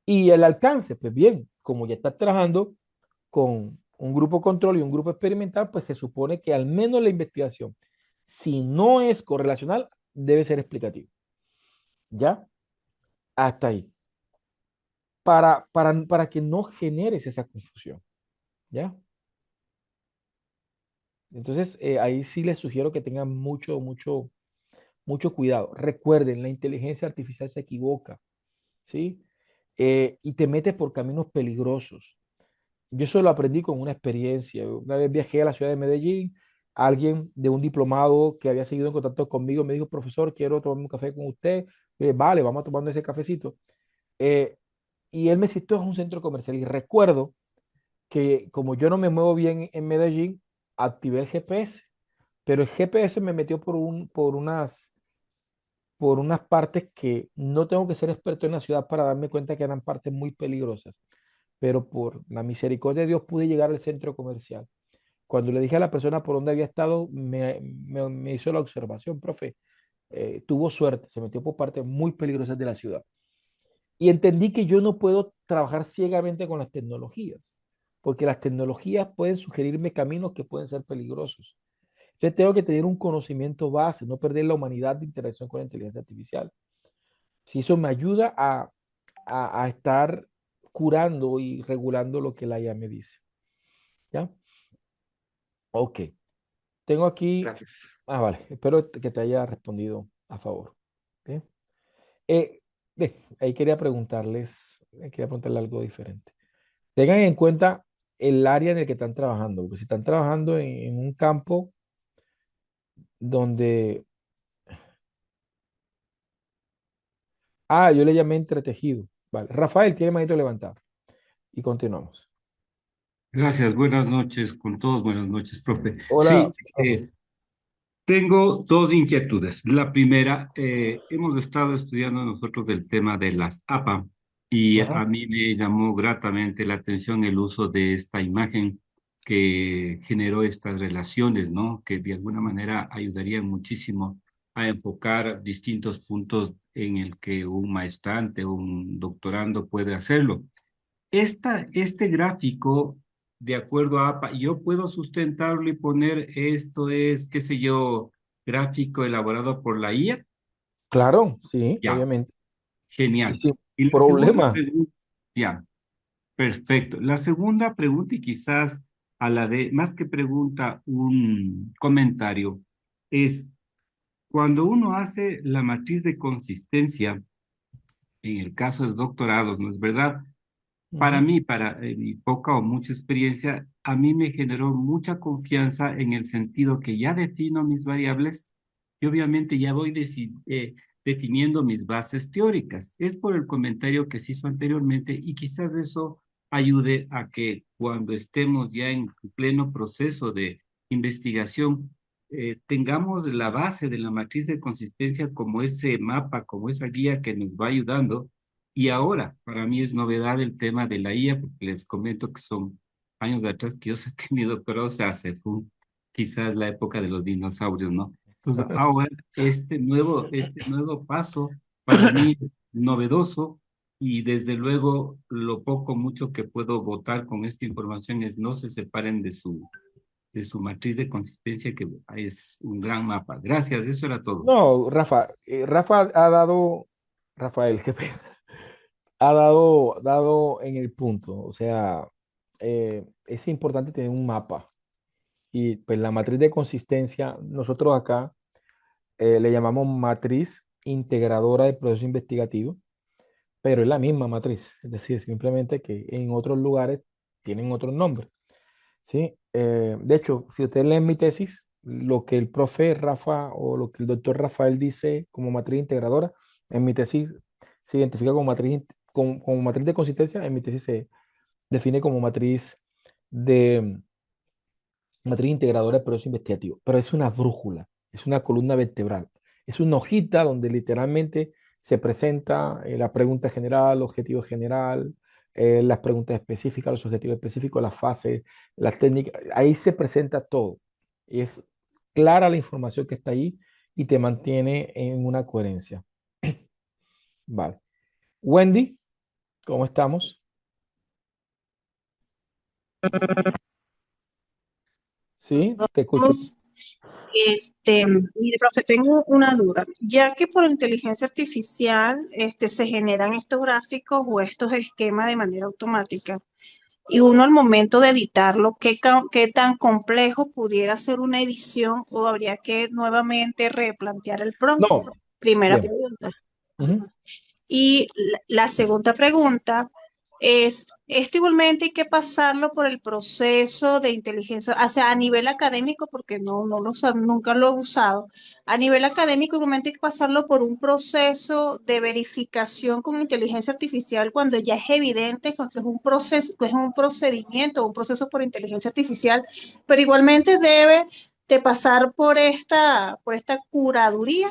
Y el alcance, pues bien, como ya estás trabajando con un grupo control y un grupo experimental, pues se supone que al menos la investigación, si no es correlacional, debe ser explicativa. ¿Ya? Hasta ahí. Para que no generes esa confusión. ¿Ya? Entonces, ahí sí les sugiero que tengan mucho cuidado. Recuerden, la inteligencia artificial se equivoca, ¿sí? Y te mete por caminos peligrosos. Yo eso lo aprendí con una experiencia. Una vez viajé a la ciudad de Medellín, alguien de un diplomado que había seguido en contacto conmigo me dijo, profesor, quiero tomarme un café con usted. Vale, vamos a tomar ese cafecito. Eh, y él me citó a un centro comercial y recuerdo que como yo no me muevo bien en Medellín, activé el GPS, pero el GPS me metió por unas partes que no tengo que ser experto en la ciudad para darme cuenta que eran partes muy peligrosas, pero por la misericordia de Dios pude llegar al centro comercial. Cuando le dije a la persona por dónde había estado, me hizo la observación, profe, tuvo suerte, se metió por partes muy peligrosas de la ciudad. Y entendí que yo no puedo trabajar ciegamente con las tecnologías, porque las tecnologías pueden sugerirme caminos que pueden ser peligrosos. Entonces tengo que tener un conocimiento base, no perder la humanidad de interacción con la inteligencia artificial. Si eso me ayuda a estar curando y regulando lo que la IA me dice. ¿Ya? Ok. Tengo aquí, Gracias. vale, espero que te haya respondido a favor. ¿Ok? Eh, ahí quería preguntarle algo diferente. Tengan en cuenta el área en el que están trabajando, porque si están trabajando en un campo donde, yo le llamé entretejido. Vale, Rafael tiene manito levantado y continuamos. Gracias, buenas noches con todos, buenas noches, profe. Hola, Sí, profe. tengo dos inquietudes. La primera, hemos estado estudiando nosotros del tema de las APA y a Ajá. mí me llamó gratamente la atención el uso de esta imagen que generó estas relaciones, ¿no? Que de alguna manera ayudarían muchísimo a enfocar distintos puntos en el que un maestrante o un doctorando puede hacerlo. Este gráfico, de acuerdo a APA, yo puedo sustentarlo y poner esto es, qué sé yo, gráfico elaborado por la IA. Claro, sí, Ya, obviamente. Y genial. sin Y la segunda problema. pregunta, ya, perfecto. La segunda pregunta, y quizás a la de, más que pregunta, un comentario, es cuando uno hace la matriz de consistencia, en el caso de doctorados, ¿no es verdad? Para Ujú. mí, para mi poca o mucha experiencia, a mí me generó mucha confianza en el sentido que ya defino mis variables y obviamente ya voy definiendo mis bases teóricas. Es por el comentario que se hizo anteriormente y quizás eso ayude a que cuando estemos ya en pleno proceso de investigación, tengamos la base de la matriz de consistencia como ese mapa, como esa guía que nos va ayudando y ahora, para mí es novedad el tema de la IA, porque les comento que son años de atrás que yo saqué mi doctorado, o sea, fue quizás la época de los dinosaurios, ¿no? Entonces, ahora este nuevo paso para mí es novedoso y desde luego lo poco, mucho que puedo votar con esta información es no se separen de su matriz de consistencia, que es un gran mapa. Gracias, eso era todo. No, Rafa, Rafa ha dado, Rafael, qué pena, ha dado en el punto. O sea, es importante tener un mapa. Y pues la matriz de consistencia, nosotros acá le llamamos matriz integradora del proceso investigativo, pero es la misma matriz, es decir, simplemente que en otros lugares tienen otros nombres, ¿sí? De hecho, si ustedes leen mi tesis, lo que el profe Rafa o lo que el doctor Rafael dice como matriz integradora, en mi tesis se identifica como matriz, como matriz de consistencia, en mi tesis se define como de matriz integradora del proceso investigativo, pero es una brújula, es una columna vertebral, es una hojita donde literalmente se presenta la pregunta general, el objetivo general, las preguntas específicas, los objetivos específicos, las fases, las técnicas, ahí se presenta todo. Y es clara la información que está ahí y te mantiene en una coherencia. Vale. Wendy, ¿cómo estamos? Sí, te escucho. Mire, profe, tengo una duda. Ya que por inteligencia artificial, se generan estos gráficos o estos esquemas de manera automática, y uno al momento de editarlo, ¿qué tan complejo pudiera ser una edición o habría que nuevamente replantear el prompt? No, Primera bien. pregunta. Ujú. Y la segunda pregunta es, esto igualmente hay que pasarlo por el proceso de inteligencia, o sea, a nivel académico, porque nunca lo he usado. A nivel académico igualmente hay que pasarlo por un proceso de verificación con inteligencia artificial cuando ya es evidente que es un proceso, que es un procedimiento, un proceso por inteligencia artificial, pero igualmente debe de pasar por esta curaduría.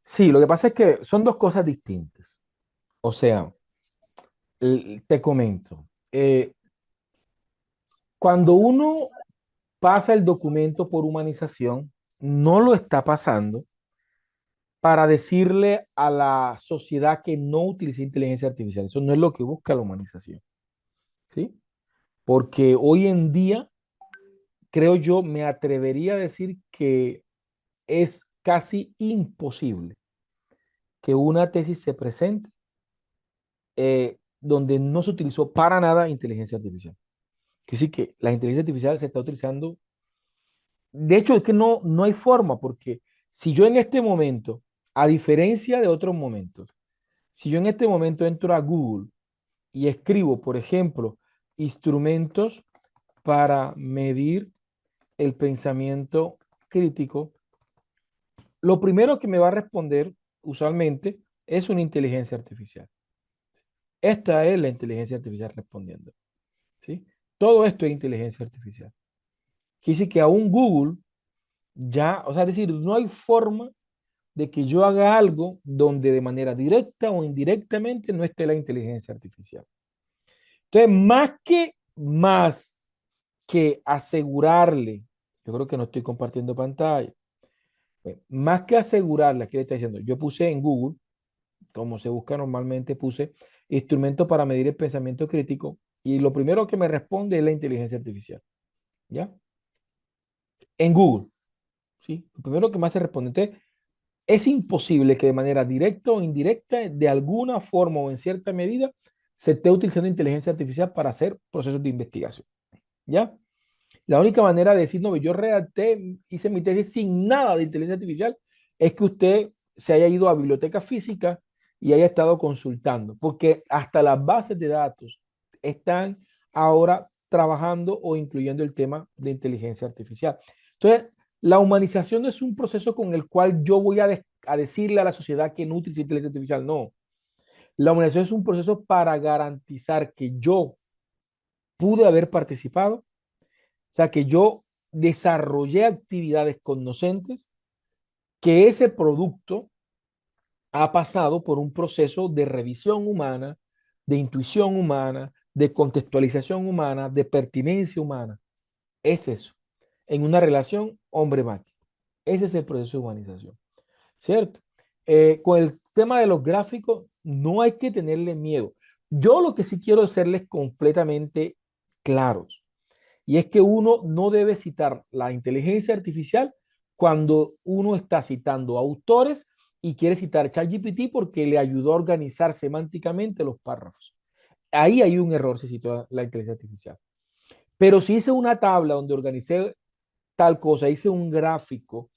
Sí, lo que pasa es que son dos cosas distintas. O sea, te comento, cuando uno pasa el documento por humanización, no lo está pasando para decirle a la sociedad que no utilice inteligencia artificial. Eso no es lo que busca la humanización, ¿sí? Porque hoy en día, creo yo, me atrevería a decir que es casi imposible que una tesis se presente donde no se utilizó para nada inteligencia artificial. Que sí que la inteligencia artificial se está utilizando. De hecho, es que no hay forma, porque si yo en este momento, a diferencia de otros momentos, si yo en este momento entro a Google y escribo, por ejemplo, instrumentos para medir el pensamiento crítico, lo primero que me va a responder usualmente es una inteligencia artificial. Esta es la inteligencia artificial respondiendo, ¿sí? Todo esto es inteligencia artificial. Quiere decir que aún Google ya, o sea, es decir, no hay forma de que yo haga algo donde de manera directa o indirectamente no esté la inteligencia artificial. Entonces, más que asegurarle, yo creo que no estoy compartiendo pantalla, más que asegurarle, aquí le está diciendo, yo puse en Google, como se busca normalmente, puse instrumento para medir el pensamiento crítico y lo primero que me responde es la inteligencia artificial, ¿ya? En Google, ¿sí? Lo primero que me hace responder. Es imposible que de manera directa o indirecta, de alguna forma o en cierta medida, se esté utilizando inteligencia artificial para hacer procesos de investigación. ¿Ya? La única manera de decir, no, yo redacté, hice mi tesis sin nada de inteligencia artificial, es que usted se haya ido a biblioteca física y haya estado consultando, porque hasta las bases de datos están ahora trabajando o incluyendo el tema de inteligencia artificial. Entonces, la humanización no es un proceso con el cual yo voy a decirle a la sociedad que no utilice inteligencia artificial, no. La humanización es un proceso para garantizar que yo pude haber participado, o sea, que yo desarrollé actividades cognoscentes, que ese producto ha pasado por un proceso de revisión humana, de intuición humana, de contextualización humana, de pertinencia humana. Es eso, en una relación hombre-máquina. Ese es el proceso de humanización, ¿cierto? Con el tema de los gráficos, no hay que tenerle miedo. Yo lo que sí quiero hacerles completamente claros, y es que uno no debe citar la inteligencia artificial cuando uno está citando autores y quiere citar ChatGPT porque le ayudó a organizar semánticamente los párrafos. Ahí hay un error si citó la inteligencia artificial. Pero si hice una tabla donde organicé tal cosa, hice un gráfico,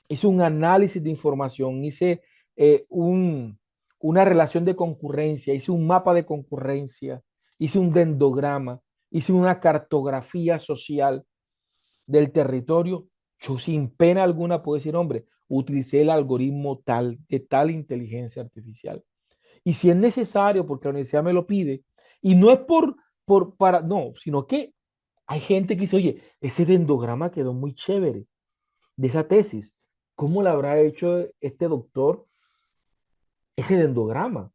hice un análisis de información, hice una relación de concurrencia, hice un mapa de concurrencia, hice un dendograma, hice una cartografía social del territorio, yo sin pena alguna puedo decir, hombre, utilicé el algoritmo tal, de tal inteligencia artificial. Y si es necesario, porque la universidad me lo pide, y no es no, sino que hay gente que dice, oye, ese dendograma quedó muy chévere de esa tesis. ¿Cómo le habrá hecho este doctor ese dendograma?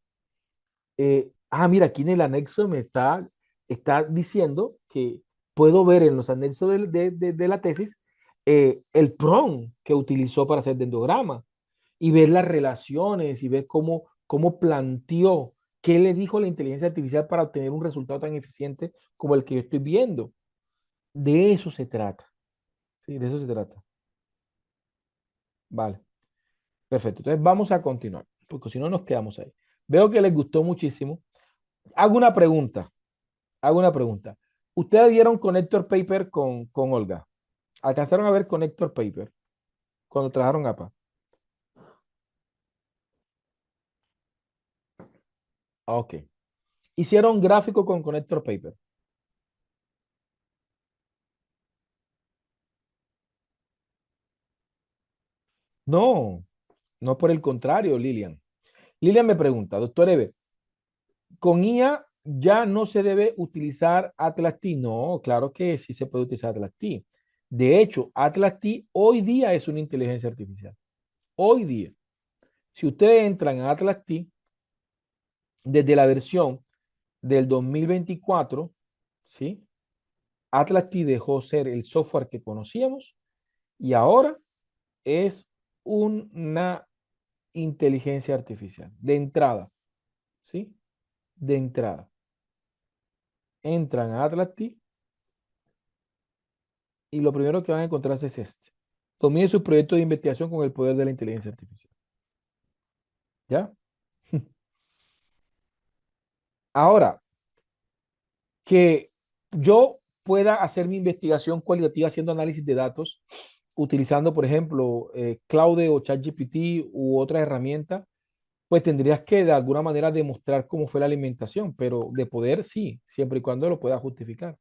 Mira, aquí en el anexo está diciendo que puedo ver en los anexos de la tesis el prompt que utilizó para hacer dendograma y ver las relaciones y ver cómo planteó, qué le dijo la inteligencia artificial para obtener un resultado tan eficiente como el que yo estoy viendo. De eso se trata. Sí, de eso se trata. Vale, perfecto. Entonces vamos a continuar, porque si no nos quedamos ahí. Veo que les gustó muchísimo. Hago una pregunta. Hago una pregunta. ¿Ustedes vieron Connector Paper con Olga? ¿Alcanzaron a ver Connector Paper cuando trabajaron APA? Ok. ¿Hicieron gráfico con Connector Paper? No, no por el contrario, Lilian. Lilian me pregunta, doctor Eve, ¿con IA ya no se debe utilizar Atlas T? No, claro que sí se puede utilizar Atlas T. De hecho, Atlas T hoy día es una inteligencia artificial. Hoy día. Si ustedes entran a Atlas T, desde la versión del 2024, ¿sí? Atlas T dejó ser el software que conocíamos y ahora es una inteligencia artificial. De entrada, ¿sí? De entrada. Entran a Atlas T y lo primero que van a encontrarse es este. Domine su proyecto de investigación con el poder de la inteligencia artificial. ¿Ya? Ahora, que yo pueda hacer mi investigación cualitativa haciendo análisis de datos, utilizando, por ejemplo, Claude o ChatGPT u otra herramienta, pues tendrías que de alguna manera demostrar cómo fue la alimentación, pero de poder sí, siempre y cuando lo pueda justificar.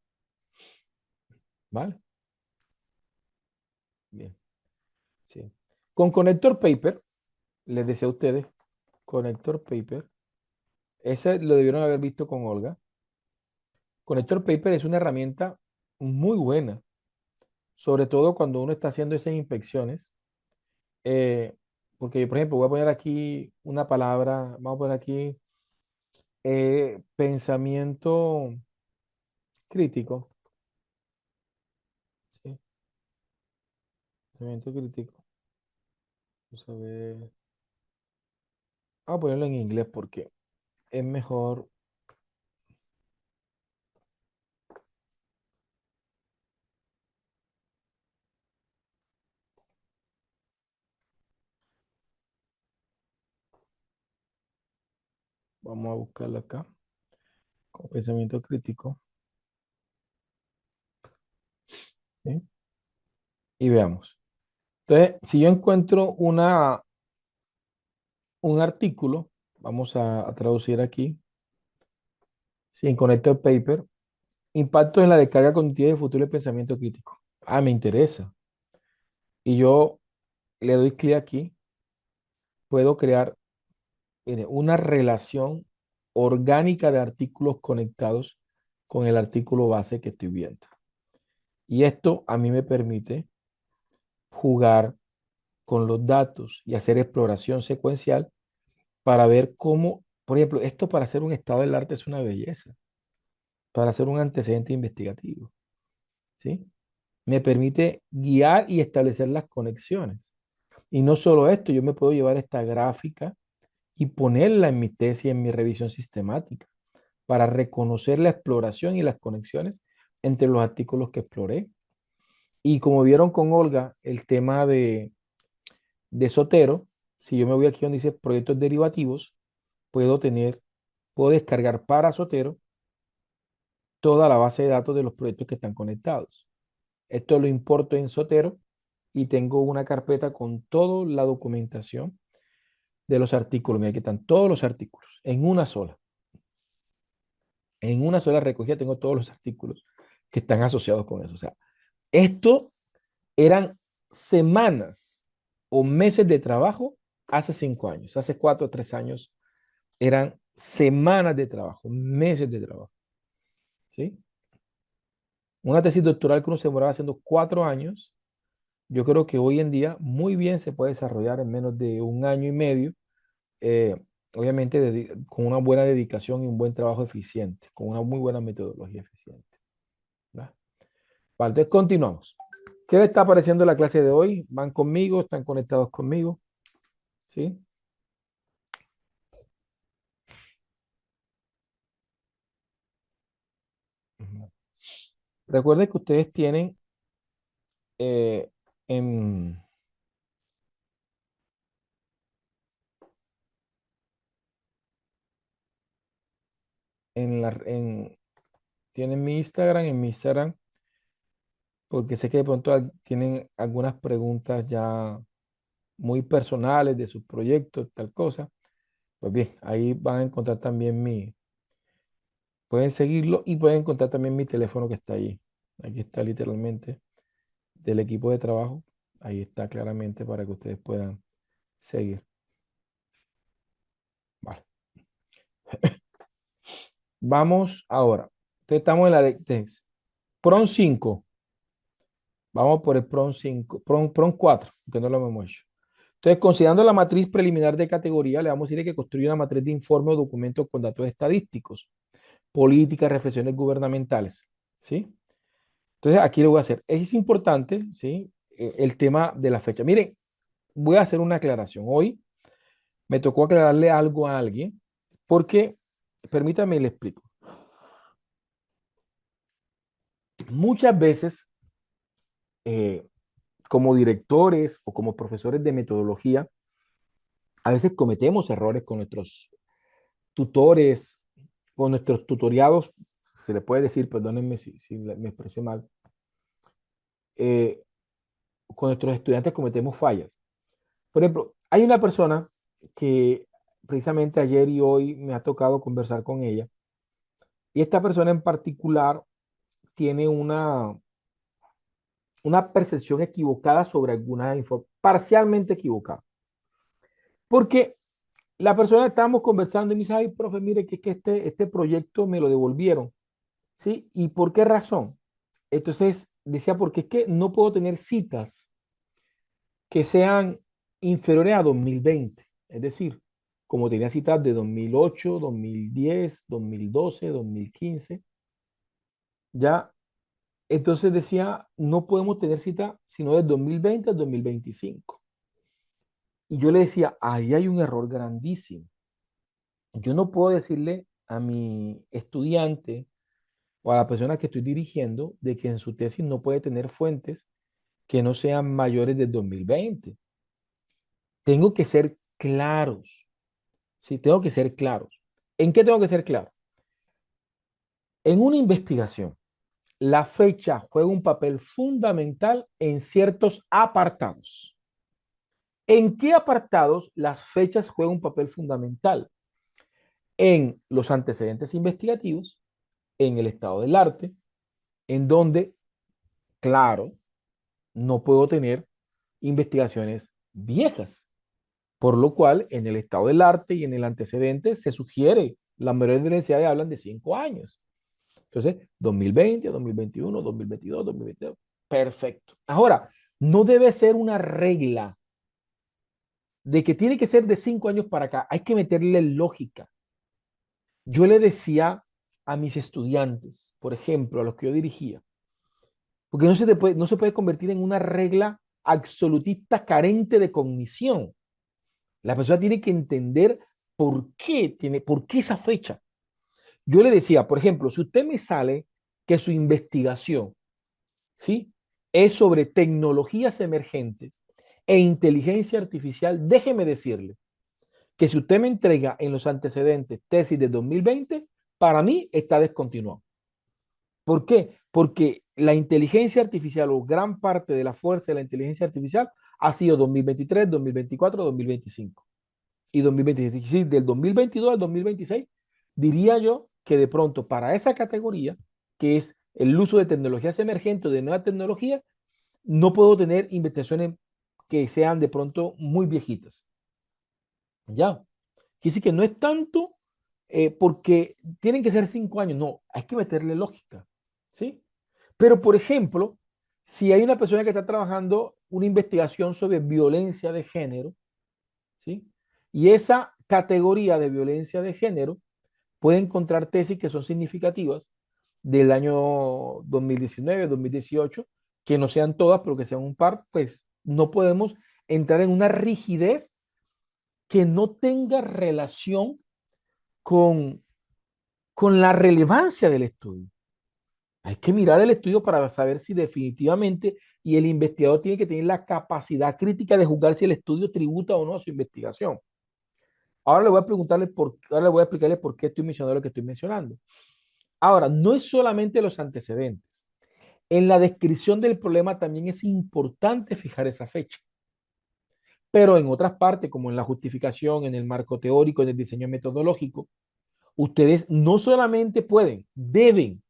¿Vale? Bien, sí. Con Connector Paper, les decía a ustedes, Connector Paper, ese lo debieron haber visto con Olga. Connector Paper es una herramienta muy buena, sobre todo cuando uno está haciendo esas inspecciones. eh, Porque yo, por ejemplo, voy a poner aquí una palabra, vamos a poner aquí pensamiento crítico. ¿Sí? Pensamiento crítico. Vamos a ver. Vamos a ponerlo en inglés porque es mejor. Vamos a buscarlo acá. Con pensamiento crítico. ¿Sí? Y veamos. Entonces, si yo encuentro un artículo, vamos a traducir aquí. Sí, en Connector Paper. Impacto en la descarga cognitiva de futuro de pensamiento crítico. Me interesa. Y yo le doy clic aquí. Puedo crear, mire, una relación orgánica de artículos conectados con el artículo base que estoy viendo. Y esto a mí me permite jugar con los datos y hacer exploración secuencial para ver cómo, por ejemplo, esto para hacer un estado del arte es una belleza, para hacer un antecedente investigativo, ¿sí? Me permite guiar y establecer las conexiones. Y no solo esto, yo me puedo llevar esta gráfica y ponerla en mi tesis, en mi revisión sistemática, para reconocer la exploración y las conexiones entre los artículos que exploré. Y como vieron con Olga, el tema de Sotero, si yo me voy aquí donde dice proyectos derivativos, puedo descargar para Sotero toda la base de datos de los proyectos que están conectados. Esto lo importo en Zotero y tengo una carpeta con toda la documentación de los artículos. Mira, aquí están todos los artículos en una sola. En una sola recogida tengo todos los artículos que están asociados con eso. O sea, esto eran semanas o meses de trabajo hace 5 años, hace 4 o 3 años. Eran semanas de trabajo, meses de trabajo. ¿Sí? Una tesis doctoral que uno se demoraba haciendo 4 años, yo creo que hoy en día muy bien se puede desarrollar en menos de 1 año y medio, eh, obviamente con una buena dedicación y un buen trabajo eficiente, con una muy buena metodología eficiente. ¿Va? Vale, entonces continuamos. ¿Qué les está pareciendo la clase de hoy? ¿Van conmigo? ¿Están conectados conmigo? ¿Sí? Ujú. Recuerden que ustedes tienen eh, en, tienen mi Instagram, en mi Instagram, porque sé que de pronto tienen algunas preguntas ya muy personales de sus proyectos, tal cosa. Pues bien, ahí van a encontrar también pueden seguirlo y pueden encontrar también mi teléfono que está ahí. Aquí está literalmente del equipo de trabajo. Ahí está claramente para que ustedes puedan seguir. Vale. Vamos ahora. Entonces estamos en la de PRON 5. Vamos por el PRON 5, PRON 4, que no lo hemos hecho. Entonces, considerando la matriz preliminar de categoría, le vamos a decir que construye una matriz de informe o documento con datos estadísticos, políticas, reflexiones gubernamentales. ¿Sí? Entonces, aquí lo voy a hacer. Es importante, ¿sí? El tema de la fecha. Miren, voy a hacer una aclaración. Hoy me tocó aclararle algo a alguien porque, permítame, le explico. Muchas veces, eh, como directores o como profesores de metodología, a veces cometemos errores con nuestros tutores, con nuestros tutoriados, se le puede decir, perdónenme si me expresé mal, eh, con nuestros estudiantes cometemos fallas. Por ejemplo, hay una persona que precisamente ayer y hoy me ha tocado conversar con ella, y esta persona en particular tiene una percepción equivocada sobre alguna información, parcialmente equivocada. Porque la persona estábamos conversando y me dice, ay, profe, mire que este proyecto me lo devolvieron. ¿Sí? ¿Y por qué razón? Entonces decía, porque es que no puedo tener citas que sean inferiores a 2020. Es decir, como tenía citas de 2008, 2010, 2012, 2015, ya, entonces decía, no podemos tener cita sino del 2020 al 2025. Y yo le decía, ahí hay un error grandísimo. Yo no puedo decirle a mi estudiante o a la persona que estoy dirigiendo de que en su tesis no puede tener fuentes que no sean mayores del 2020. Tengo que ser claros. Sí, tengo que ser claros. ¿En qué tengo que ser claro? En una investigación, la fecha juega un papel fundamental en ciertos apartados. ¿En qué apartados las fechas juegan un papel fundamental? En los antecedentes investigativos, en el estado del arte, en donde, claro, no puedo tener investigaciones viejas, por lo cual en el estado del arte y en el antecedente se sugiere, la mayoría de universidades hablan de 5 años. Entonces, 2020, 2021, 2022, 2022, perfecto. Ahora, no debe ser una regla de que tiene que ser de 5 años para acá, hay que meterle lógica. Yo le decía a mis estudiantes, por ejemplo, a los que yo dirigía, porque no se puede convertir en una regla absolutista carente de cognición. La persona tiene que entender por qué esa fecha. Yo le decía, por ejemplo, si usted me sale que su investigación, ¿sí?, es sobre tecnologías emergentes e inteligencia artificial, déjeme decirle que si usted me entrega en los antecedentes tesis de 2020, para mí está descontinuado. ¿Por qué? Porque la inteligencia artificial o gran parte de la fuerza de la inteligencia artificial ha sido 2023, 2024, 2025 y 2026. Sí, del 2022 al 2026, diría yo que de pronto para esa categoría, que es el uso de tecnologías emergentes, de nueva tecnología, no puedo tener investigaciones que sean de pronto muy viejitas. ¿Ya? Quiere decir que no es tanto porque tienen que ser 5 años, no, hay que meterle lógica, ¿sí? Pero, por ejemplo, si hay una persona que está trabajando una investigación sobre violencia de género, ¿sí? Y esa categoría de violencia de género puede encontrar tesis que son significativas del año 2019, 2018, que no sean todas, pero que sean un par, pues no podemos entrar en una rigidez que no tenga relación con, con la relevancia del estudio. Hay que mirar el estudio para saber si definitivamente, y el investigador tiene que tener la capacidad crítica de juzgar si el estudio tributa o no a su investigación. Ahora le voy a explicarle por qué estoy mencionando lo que estoy mencionando. Ahora, no es solamente los antecedentes. En la descripción del problema también es importante fijar esa fecha. Pero en otras partes, como en la justificación, en el marco teórico, en el diseño metodológico, ustedes no solamente pueden, deben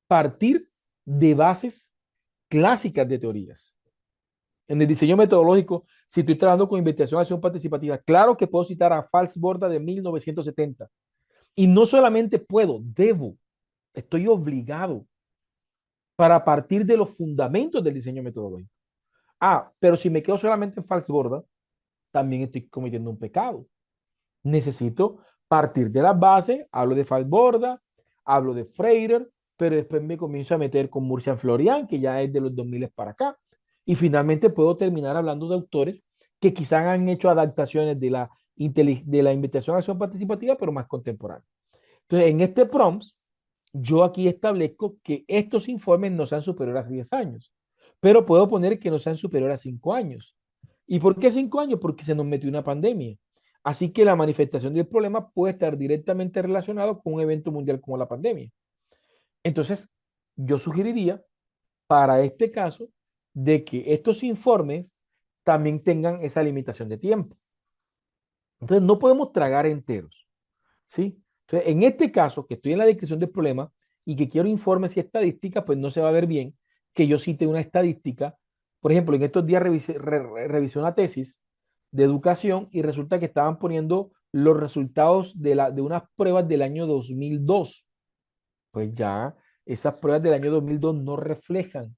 partir de bases clásicas de teorías. En el diseño metodológico, si estoy trabajando con investigación de acción participativa, claro que puedo citar a Falsborda de 1970. Y no solamente puedo, debo, estoy obligado para partir de los fundamentos del diseño metodológico. Ah, pero si me quedo solamente en Falsborda, también estoy cometiendo un pecado. Necesito partir de las bases, hablo de Falsborda, hablo de Freirer, pero después me comienzo a meter con Murcian Florian, que ya es de los 2000 para acá. Y finalmente puedo terminar hablando de autores que quizás han hecho adaptaciones de la investigación a acción participativa, pero más contemporánea. Entonces, en este prompt, yo aquí establezco que estos informes no sean superiores a 10 años, pero puedo poner que no sean superiores a 5 años. ¿Y por qué 5 años? Porque se nos metió una pandemia. Así que la manifestación del problema puede estar directamente relacionado con un evento mundial como la pandemia. Entonces, yo sugeriría para este caso de que estos informes también tengan esa limitación de tiempo. Entonces, no podemos tragar enteros, ¿sí? Entonces, en este caso, que estoy en la descripción del problema y que quiero informes y estadísticas, pues no se va a ver bien que yo cite una estadística. Por ejemplo, en estos días revisé una tesis de educación y resulta que estaban poniendo los resultados de unas pruebas del año 2002. Pues ya esas pruebas del año 2002 no reflejan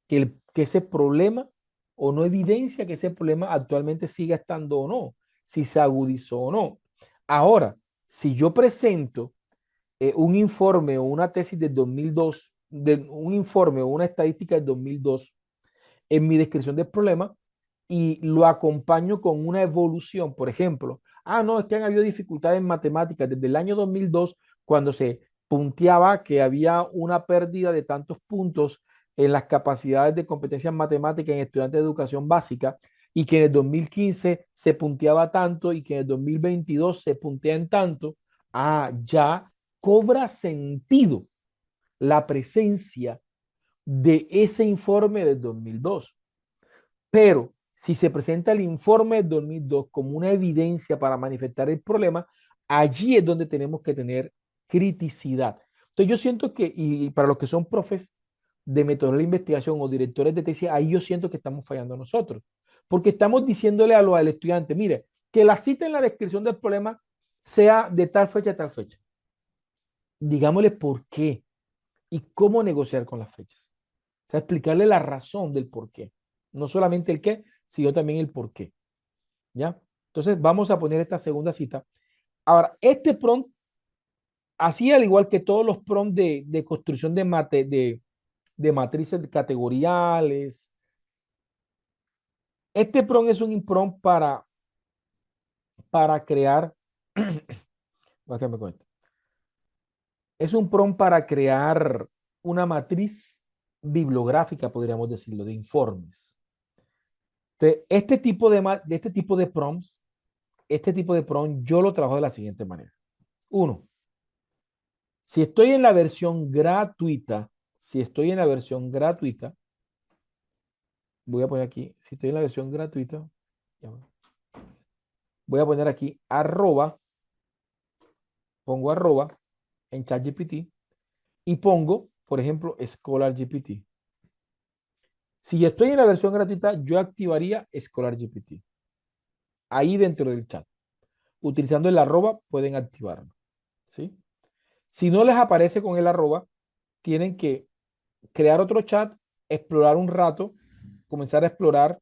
que ese problema o no evidencia que ese problema actualmente siga estando o no, si se agudizó o no. Ahora, si yo presento un informe o una tesis del 2002, un informe o una estadística del 2002 en mi descripción del problema y lo acompaño con una evolución, por ejemplo, no, es que han habido dificultades en matemáticas desde el año 2002 cuando se punteaba que había una pérdida de tantos puntos en las capacidades de competencias matemáticas en estudiantes de educación básica y que en el 2015 se punteaba tanto y que en el 2022 se puntea en tanto, ya cobra sentido la presencia de ese informe del 2002. Pero si se presenta el informe del 2002 como una evidencia para manifestar el problema, allí es donde tenemos que tener criticidad. Entonces yo siento que, y para los que son profes de metodología de investigación o directores de tesis, ahí yo siento que estamos fallando nosotros, porque estamos diciéndole al estudiante, mire, que la cita en la descripción del problema sea de tal fecha a tal fecha. Digámosle por qué y cómo negociar con las fechas. O sea, explicarle la razón del por qué. No solamente el qué, sino también el por qué. ¿Ya? Entonces, vamos a poner esta segunda cita. Ahora, este prompt, así al igual que todos los prompts de construcción de matrices categoriales, este prompt es un prompt para crear, que me cuente, es un prompt para crear una matriz bibliográfica, podríamos decirlo, de informes. Entonces, prompts, este tipo de prompt, yo lo trabajo de la siguiente manera. Uno, Si estoy en la versión gratuita, si estoy en la versión gratuita, voy a poner aquí, si estoy en la versión gratuita, voy a poner aquí arroba, pongo arroba en ChatGPT y pongo, por ejemplo, ScholarGPT. Si estoy en la versión gratuita, yo activaría ScholarGPT. Ahí dentro del chat. Utilizando el arroba pueden activarlo. ¿Sí? Si no les aparece con el arroba, tienen que crear otro chat, explorar un rato, comenzar a explorar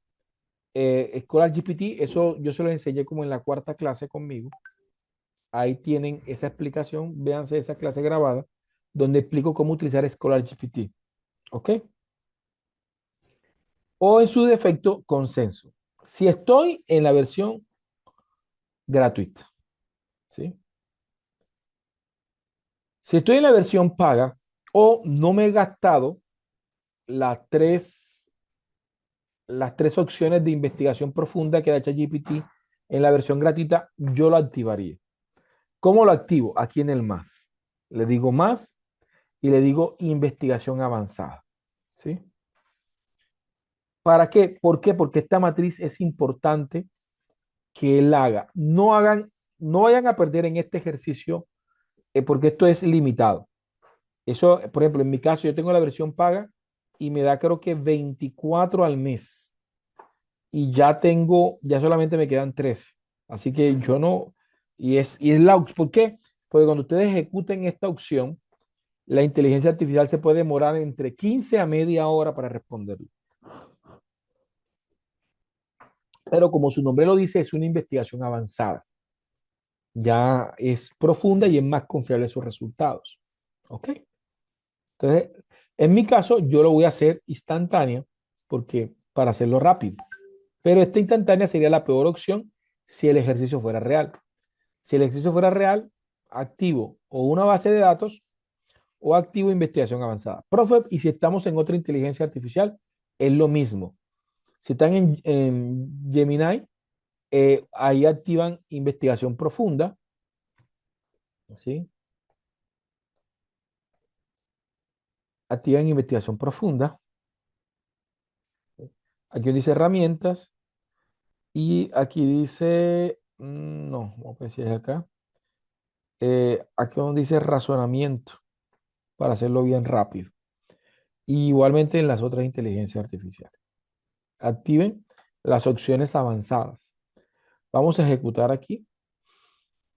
ScholarGPT. Eso yo se lo enseñé como en la cuarta clase conmigo. Ahí tienen esa explicación. Véanse esa clase grabada donde explico cómo utilizar ScholarGPT. ¿Ok? O en su defecto, consenso. Si estoy en la versión gratuita, ¿sí? Si estoy en la versión paga o no me he gastado las tres, las tres opciones de investigación profunda que da ChatGPT en la versión gratuita, yo lo activaría. ¿Cómo lo activo? Aquí en el más. Le digo más y le digo investigación avanzada. ¿Sí? ¿Para qué? ¿Por qué? Porque esta matriz es importante que él haga. No vayan a perder en este ejercicio porque esto es limitado. Eso, por ejemplo, en mi caso, yo tengo la versión paga y me da creo que 24 al mes. Y ya solamente me quedan 13. Así que yo no, y es ¿por qué? Porque cuando ustedes ejecuten esta opción, la inteligencia artificial se puede demorar entre 15 a media hora para responderlo. Pero como su nombre lo dice, es una investigación avanzada. Ya es profunda y es más confiable sus resultados. ¿Ok? Entonces, en mi caso, yo lo voy a hacer instantánea porque para hacerlo rápido. Pero esta instantánea sería la peor opción si el ejercicio fuera real. Si el ejercicio fuera real, activo o una base de datos o activo investigación avanzada. Profe, y si estamos en otra inteligencia artificial, es lo mismo. Si están en Gemini, ahí activan investigación profunda. ¿Sí? Activan investigación profunda. Aquí dice herramientas y aquí dice, no, vamos a ver si es acá. Aquí donde dice razonamiento para hacerlo bien rápido. Y igualmente en las otras inteligencias artificiales. Activen las opciones avanzadas. Vamos a ejecutar aquí.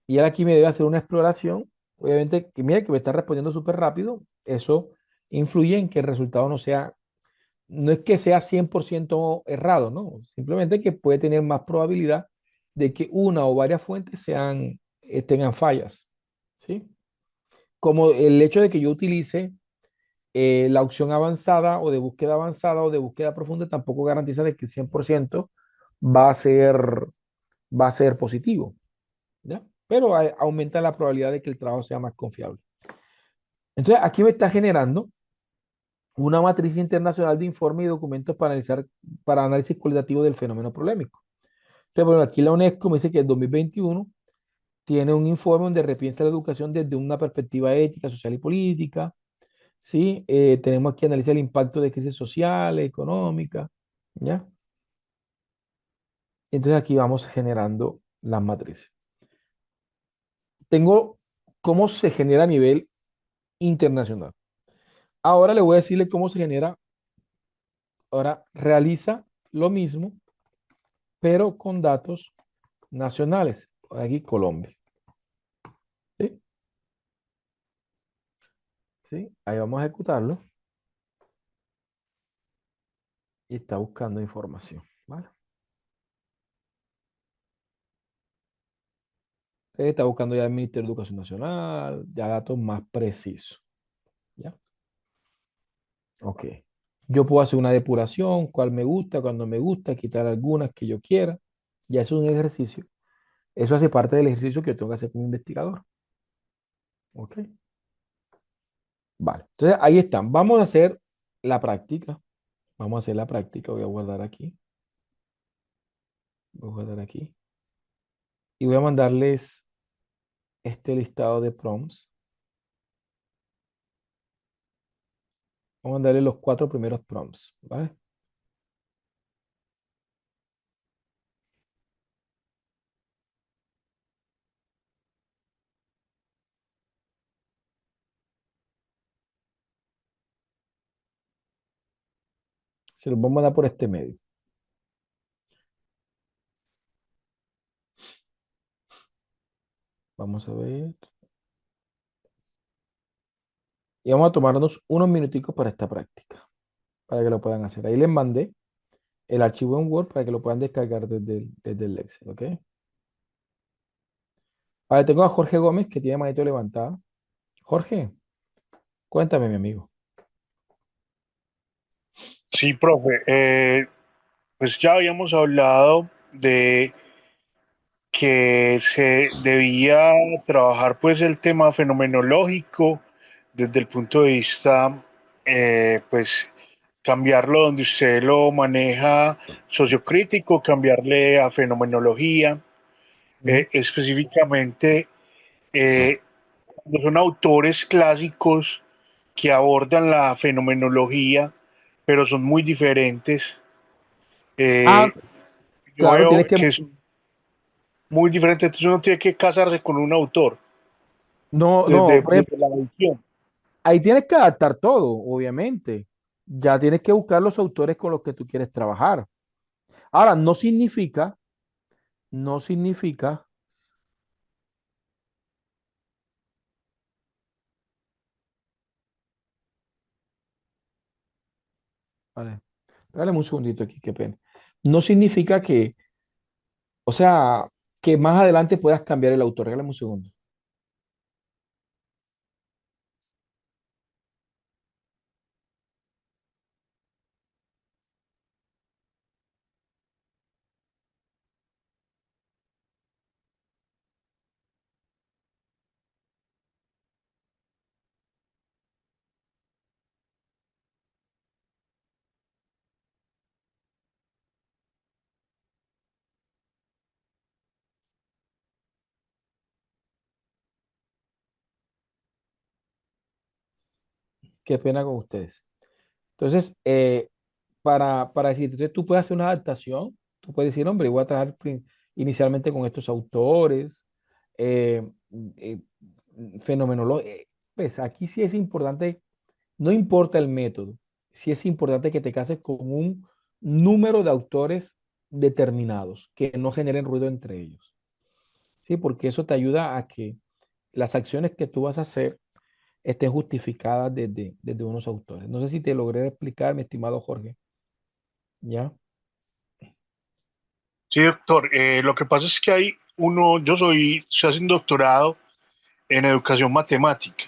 Y él aquí me debe hacer una exploración. Obviamente, que mire que me está respondiendo súper rápido. Eso influye en que el resultado no es que sea 100% errado, ¿no? Simplemente que puede tener más probabilidad de que una o varias fuentes tengan fallas, ¿sí? Como el hecho de que yo utilice la opción avanzada o de búsqueda avanzada o de búsqueda profunda tampoco garantiza de que el 100% va a ser, va a ser positivo, ¿ya? Pero aumenta la probabilidad de que el trabajo sea más confiable. Entonces, aquí me está generando una matriz internacional de informes y documentos para análisis cualitativo del fenómeno polémico. Entonces, bueno, aquí la UNESCO me dice que el 2021 tiene un informe donde repiensa la educación desde una perspectiva ética, social y política. ¿Sí? Tenemos que analizar el impacto de crisis social, económica, ¿ya? Entonces aquí vamos generando las matrices. Tengo cómo se genera a nivel internacional. Ahora le voy a decirle cómo se genera. Ahora realiza lo mismo, pero con datos nacionales. Por aquí Colombia. ¿Sí? ¿Sí? Ahí vamos a ejecutarlo. Y está buscando información. ¿Vale? Está buscando ya el Ministerio de Educación Nacional, ya datos más precisos. ¿Ya? Ok. Yo puedo hacer una depuración, cuál me gusta, cuando me gusta, quitar algunas que yo quiera. Ya es un ejercicio. Eso hace parte del ejercicio que yo tengo que hacer como investigador. Ok. Vale. Entonces ahí están. Vamos a hacer la práctica. Vamos a hacer la práctica. Voy a guardar aquí. Voy a guardar aquí. Y voy a mandarles este listado de prompts. Vamos a darle los 4 primeros prompts, ¿vale? Se los vamos a dar por este medio. Vamos a ver. Y vamos a tomarnos unos minuticos para esta práctica, para que lo puedan hacer. Ahí les mandé el archivo en Word para que lo puedan descargar desde el Excel, ¿ok? Vale, tengo a Jorge Gómez que tiene manito levantada. Jorge, cuéntame, mi amigo. Sí, profe. Pues ya habíamos hablado de que se debía trabajar pues el tema fenomenológico desde el punto de vista, pues cambiarlo donde usted lo maneja sociocrítico, cambiarle a fenomenología, específicamente eh, cuando son autores clásicos que abordan la fenomenología, pero son muy diferentes. Ah, Eh, yo claro, veo tienes que, que son muy diferentes, entonces uno tiene que casarse con un autor no, no, desde, por ejemplo, desde la edición. ahí tienes que adaptar todo, obviamente. Ya tienes que buscar los autores con los que tú quieres trabajar. Ahora, no significa, vale, regálame un segundito aquí, qué pena. No significa que, o sea, que más adelante puedas cambiar el autor. Regálame un segundo. Qué pena con ustedes. Entonces, para decirte, entonces tú puedes hacer una adaptación, tú puedes decir, hombre, voy a trabajar inicialmente con estos autores, eh, eh, pues aquí sí es importante, no importa el método, sí es importante que te cases con un número de autores determinados, que no generen ruido entre ellos, ¿sí? Porque eso te ayuda a que las acciones que tú vas a hacer estén justificadas desde unos autores. No sé si te logré explicar, mi estimado Jorge. ¿Ya? Sí, doctor, lo que pasa es que hay uno, estoy haciendo doctorado en educación matemática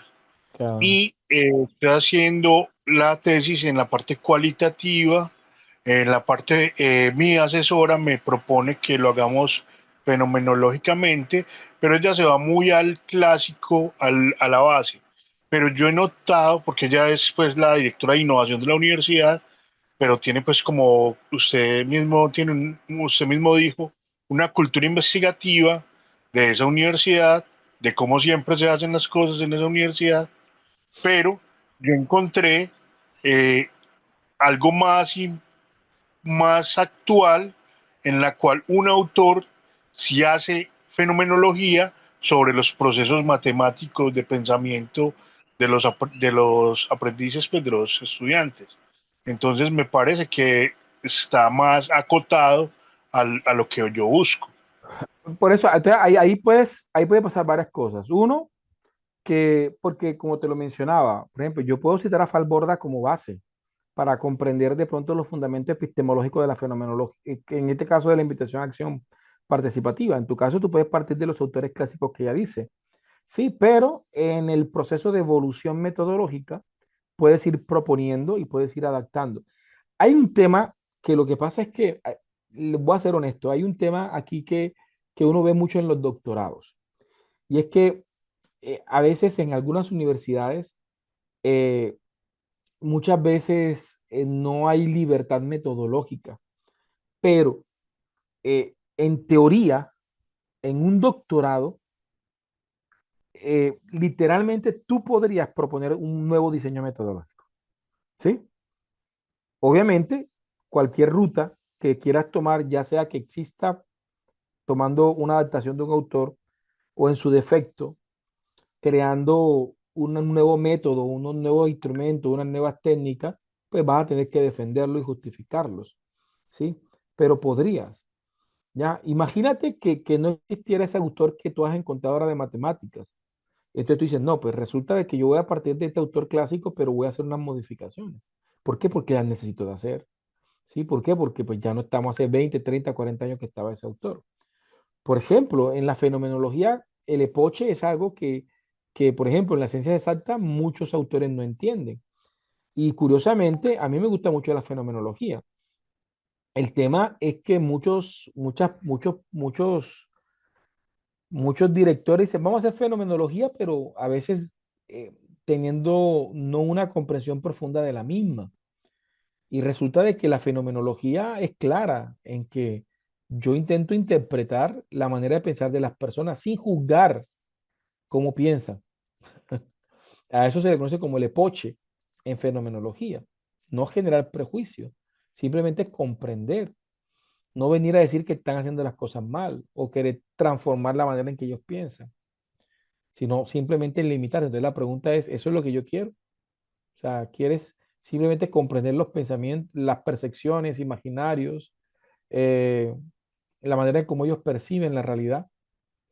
Claro. y estoy haciendo la tesis en la parte cualitativa, en la parte, mi asesora me propone que lo hagamos fenomenológicamente, pero ella se va muy al clásico, a la base. Pero yo he notado, porque ella es pues la directora de innovación de la universidad, pero tiene pues como usted mismo dijo, una cultura investigativa de esa universidad, de cómo siempre se hacen las cosas en esa universidad, pero yo encontré eh, algo más actual en la cual un autor sí hace fenomenología sobre los procesos matemáticos de pensamiento de los aprendices, pues, de los estudiantes. Entonces me parece que está más acotado a lo que yo busco. Por eso, entonces, ahí puede pasar varias cosas. Uno, porque como te lo mencionaba, por ejemplo, yo puedo citar a Falborda como base para comprender de pronto los fundamentos epistemológicos de la fenomenología, que en este caso de la invitación a acción participativa. En tu caso, tú puedes partir de los autores clásicos que ella dice. Sí, pero en el proceso de evolución metodológica puedes ir proponiendo y puedes ir adaptando. Hay un tema que lo que pasa es que, les voy a ser honesto, hay un tema aquí que uno ve mucho en los doctorados. Y es que a veces en algunas universidades, eh, muchas veces no hay libertad metodológica, pero en teoría, en un doctorado, literalmente tú podrías proponer un nuevo diseño metodológico. ¿sí? Obviamente, cualquier ruta que quieras tomar, ya sea que exista tomando una adaptación de un autor o en su defecto, creando un nuevo método, unos nuevos instrumentos, unas nuevas técnicas, pues vas a tener que defenderlo y justificarlos, ¿sí? Pero podrías, ¿ya? Imagínate que no existiera ese autor que tú has encontrado ahora de matemáticas. Entonces tú dices, no, pues resulta de que yo voy a partir de este autor clásico, pero voy a hacer unas modificaciones. ¿Por qué? Porque las necesito de hacer. ¿Sí? ¿Por qué? Porque pues ya no estamos hace 20, 30, 40 años que estaba ese autor. Por ejemplo, en la fenomenología, el epoche es algo que, por ejemplo, en la ciencia exacta muchos autores no entienden. Y curiosamente, a mí me gusta mucho la fenomenología. El tema es que muchos directores dicen, vamos a hacer fenomenología, pero a veces eh, teniendo no una comprensión profunda de la misma. Y resulta de que la fenomenología es clara en que yo intento interpretar la manera de pensar de las personas sin juzgar cómo piensan. A eso se le conoce como el epoche en fenomenología. No generar prejuicios, simplemente comprender, no venir a decir que están haciendo las cosas mal o querer transformar la manera en que ellos piensan, sino simplemente limitar. Entonces la pregunta es, ¿eso es lo que yo quiero? O sea, ¿quieres simplemente comprender los pensamientos, las percepciones, imaginarios, eh, la manera en cómo ellos perciben la realidad?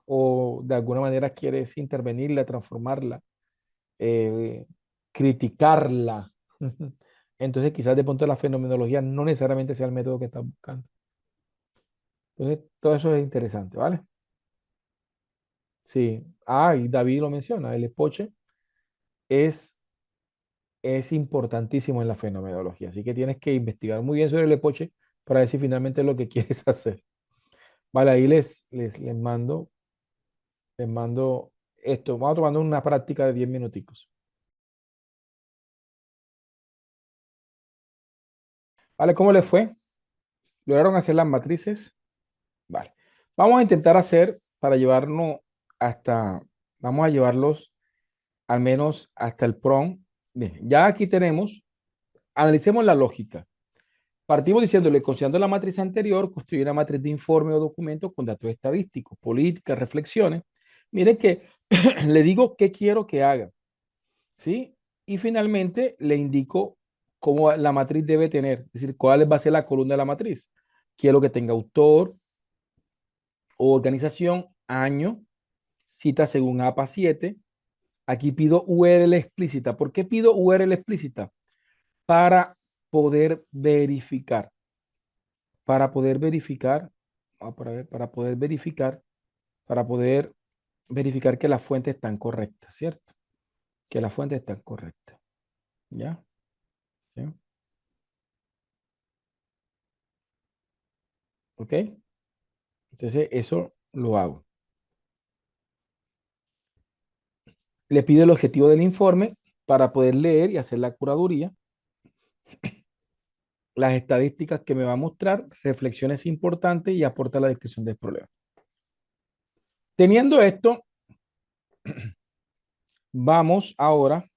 ¿O de alguna manera quieres intervenirla, transformarla, eh, criticarla? Entonces quizás de pronto la fenomenología no necesariamente sea el método que estás buscando. Entonces todo eso es interesante, ¿vale? Sí. Ah, y David lo menciona, el epoche es es importantísimo en la fenomenología. Así que tienes que investigar muy bien sobre el epoche para ver si finalmente es lo que quieres hacer. Vale, ahí les mando esto. Vamos tomando una práctica de 10 minuticos. Vale, ¿cómo les fue? ¿Lograron hacer las matrices? Vale. Vamos a intentar hacer para llevarnos hasta, vamos a llevarlos al menos hasta el PROM. Bien, ya aquí tenemos, analicemos la lógica. Partimos diciéndole, considerando la matriz anterior, construye una matriz de informe o documento con datos estadísticos, políticas, reflexiones. Miren que le digo qué quiero que haga, ¿sí? Y finalmente le indico cómo la matriz debe tener, es decir, cuál va a ser la columna de la matriz. Quiero que tenga autor, organización, año, cita según APA 7. Aquí pido URL explícita. ¿Por qué pido URL explícita? Para poder verificar. Para poder verificar, para poder verificar que las fuentes están correctas, ¿cierto? Que las fuentes están correctas, ¿ya? ¿Sí? ¿Ok? Entonces, eso lo hago. Le pido el objetivo del informe para poder leer y hacer la curaduría, las estadísticas que me va a mostrar, reflexiones importantes y aporta la descripción del problema. Teniendo esto, vamos ahora,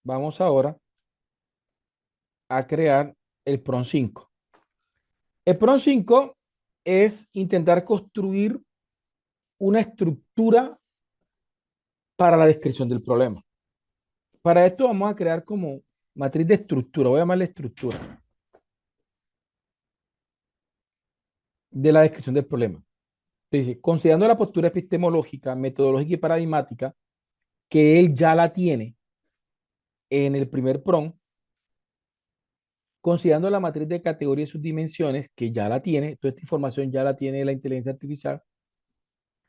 vamos ahora a crear el PRON 5. El PRON 5 es intentar construir una estructura para la descripción del problema. Para esto vamos a crear como matriz de estructura, voy a llamarle estructura de la descripción del problema. Entonces, considerando la postura epistemológica, metodológica y paradigmática, que él ya la tiene en el primer PRON, considerando la matriz de categoría y sus dimensiones, que ya la tiene, toda esta información ya la tiene la inteligencia artificial.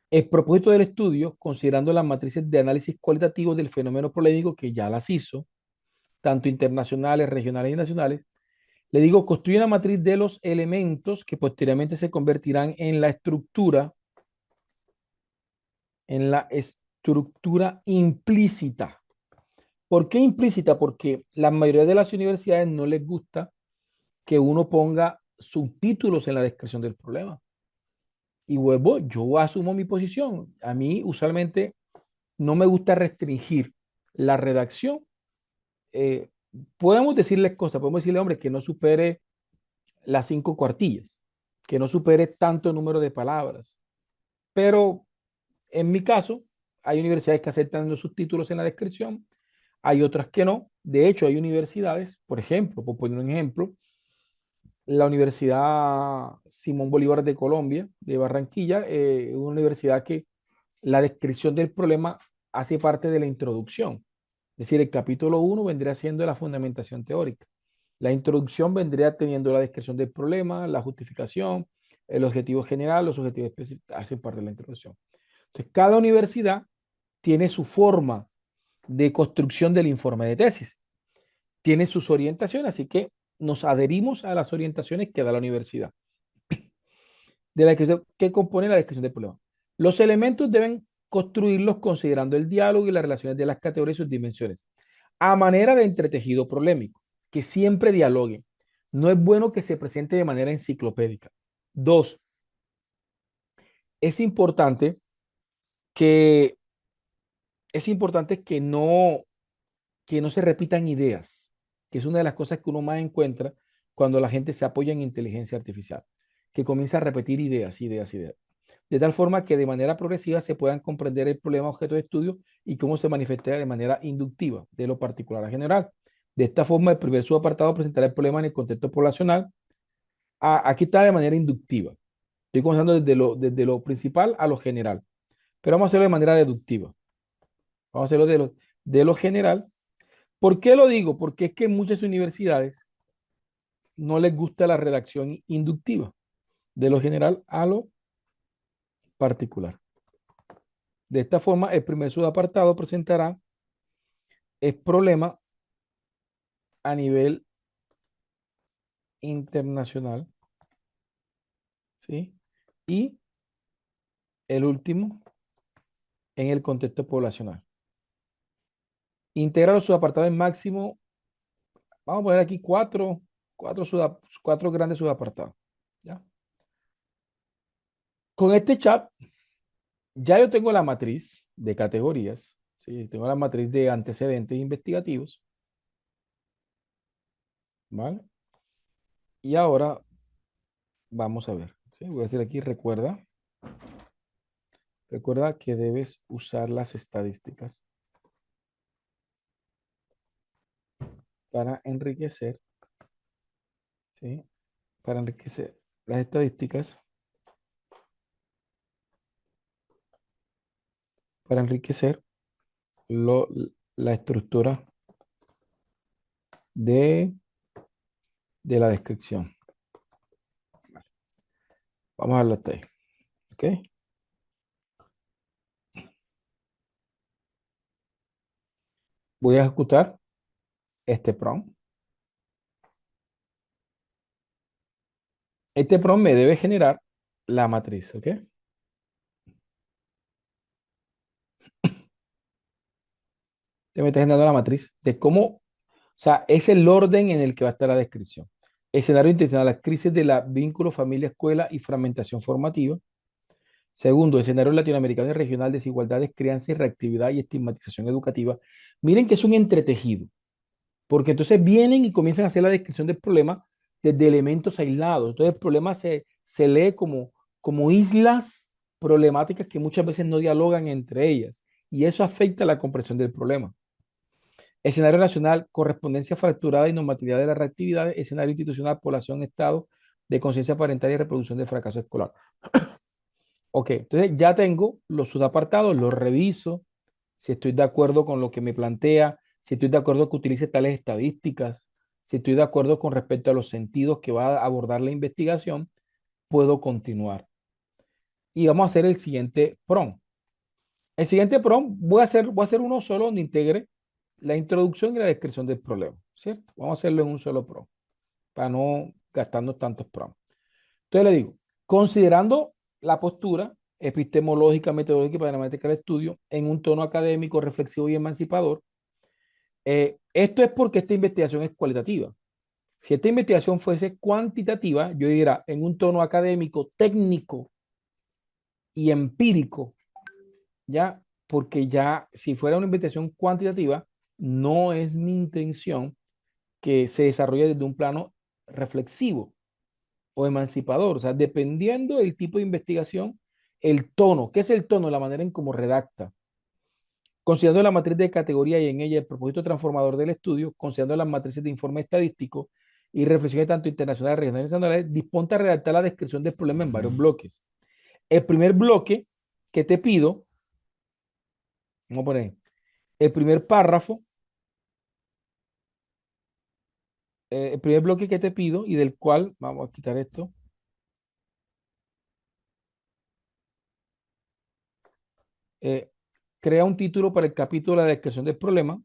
El propósito del estudio, considerando las matrices de análisis cualitativo del fenómeno polémico, que ya las hizo, tanto internacionales, regionales y nacionales, le digo, construye una matriz de los elementos que posteriormente se convertirán en la estructura implícita. ¿Por qué implícita? Porque la mayoría de las universidades no les gusta que uno ponga subtítulos en la descripción del problema. Y vuelvo, yo asumo mi posición. A mí usualmente no me gusta restringir la redacción eh, podemos decirles cosas, podemos decirle, hombre, que no supere las 5 cuartillas, que no supere tanto número de palabras. Pero en mi caso, hay universidades que aceptan los subtítulos en la descripción, hay otras que no. De hecho, hay universidades, por ejemplo, por poner un ejemplo, la Universidad Simón Bolívar de Colombia, de Barranquilla, una universidad que la descripción del problema hace parte de la introducción. Es decir, el capítulo 1 vendría siendo la fundamentación teórica. La introducción vendría teniendo la descripción del problema, la justificación, el objetivo general, los objetivos específicos, hacen parte de la introducción. Entonces, cada universidad tiene su forma de construcción del informe de tesis, tiene sus orientaciones, así que nos adherimos a las orientaciones que da la universidad, de la que compone la descripción del problema. Los elementos deben construirlos considerando el diálogo y las relaciones de las categorías y sus dimensiones, a manera de entretejido problemático, que siempre dialoguen. No es bueno que se presente de manera enciclopédica. 2, es importante que, que no se repitan ideas, que es una de las cosas que uno más encuentra cuando la gente se apoya en inteligencia artificial, que comienza a repetir ideas, ideas, ideas, de tal forma que de manera progresiva se puedan comprender el problema objeto de estudio y cómo se manifiesta de manera inductiva, de lo particular a general. De esta forma, el primer subapartado presentará el problema en el contexto poblacional. Aquí está de manera inductiva. Estoy comenzando desde lo principal a lo general, pero vamos a hacerlo de manera deductiva. Vamos a hacerlo de lo general. ¿Por qué lo digo? Porque es que en muchas universidades no les gusta la redacción inductiva, de lo general a lo particular. De esta forma, el primer subapartado presentará el problema a nivel internacional, ¿sí? Y el último en el contexto poblacional. Integra los subapartados en máximo, vamos a poner aquí cuatro grandes subapartados, ¿ya? Con este chat, ya yo tengo la matriz de categorías, ¿sí? Tengo la matriz de antecedentes investigativos, ¿vale? Y ahora vamos a ver, ¿sí? Voy a decir aquí, recuerda que debes usar las estadísticas para enriquecer, ¿sí? Para enriquecer las estadísticas, para enriquecer la estructura de la descripción. Vamos a verlo hasta ahí. ¿Ok? Voy a ejecutar este prompt. Este prompt me debe generar la matriz. ¿Ok? Te me está generando la matriz de cómo, o sea, es el orden en el que va a estar la descripción. Escenario intencional, las crisis de la vínculo familia-escuela y fragmentación formativa. Segundo, escenario latinoamericano y regional, desigualdades, crianza y reactividad y estigmatización educativa. Miren que es un entretejido, porque entonces vienen y comienzan a hacer la descripción del problema desde elementos aislados. Entonces el problema se lee como islas problemáticas que muchas veces no dialogan entre ellas, y eso afecta la comprensión del problema. Escenario nacional, correspondencia fracturada y normatividad de las reactividades. Escenario institucional, población, estado de conciencia parental y reproducción del fracaso escolar. Ok, entonces ya tengo los subapartados, los reviso, si estoy de acuerdo con lo que me plantea, si estoy de acuerdo que utilice tales estadísticas, si estoy de acuerdo con respecto a los sentidos que va a abordar la investigación, puedo continuar. Y vamos a hacer el siguiente prompt. El siguiente prompt voy a hacer uno solo donde integre la introducción y la descripción del problema, ¿cierto? Vamos a hacerlo en un solo prompt para no gastarnos tantos prompts. Entonces le digo, considerando la postura epistemológica, metodológica y paramétrica del estudio en un tono académico, reflexivo y emancipador, esto es porque esta investigación es cualitativa. Si esta investigación fuese cuantitativa, yo diría en un tono académico, técnico y empírico, ¿ya? Porque ya si fuera una investigación cuantitativa, no es mi intención que se desarrolle desde un plano reflexivo o emancipador. O sea, dependiendo del tipo de investigación, el tono. ¿Qué es el tono? La manera en cómo redacta. Considerando la matriz de categoría y en ella el propósito transformador del estudio, considerando las matrices de informe estadístico y reflexiones tanto internacionales, regionales y nacionales, disponte a redactar la descripción del problema en varios bloques. El primer bloque que te pido, vamos a poner, el primer párrafo, el primer bloque que te pido y del cual, vamos a quitar esto, crea un título para el capítulo de la descripción del problema.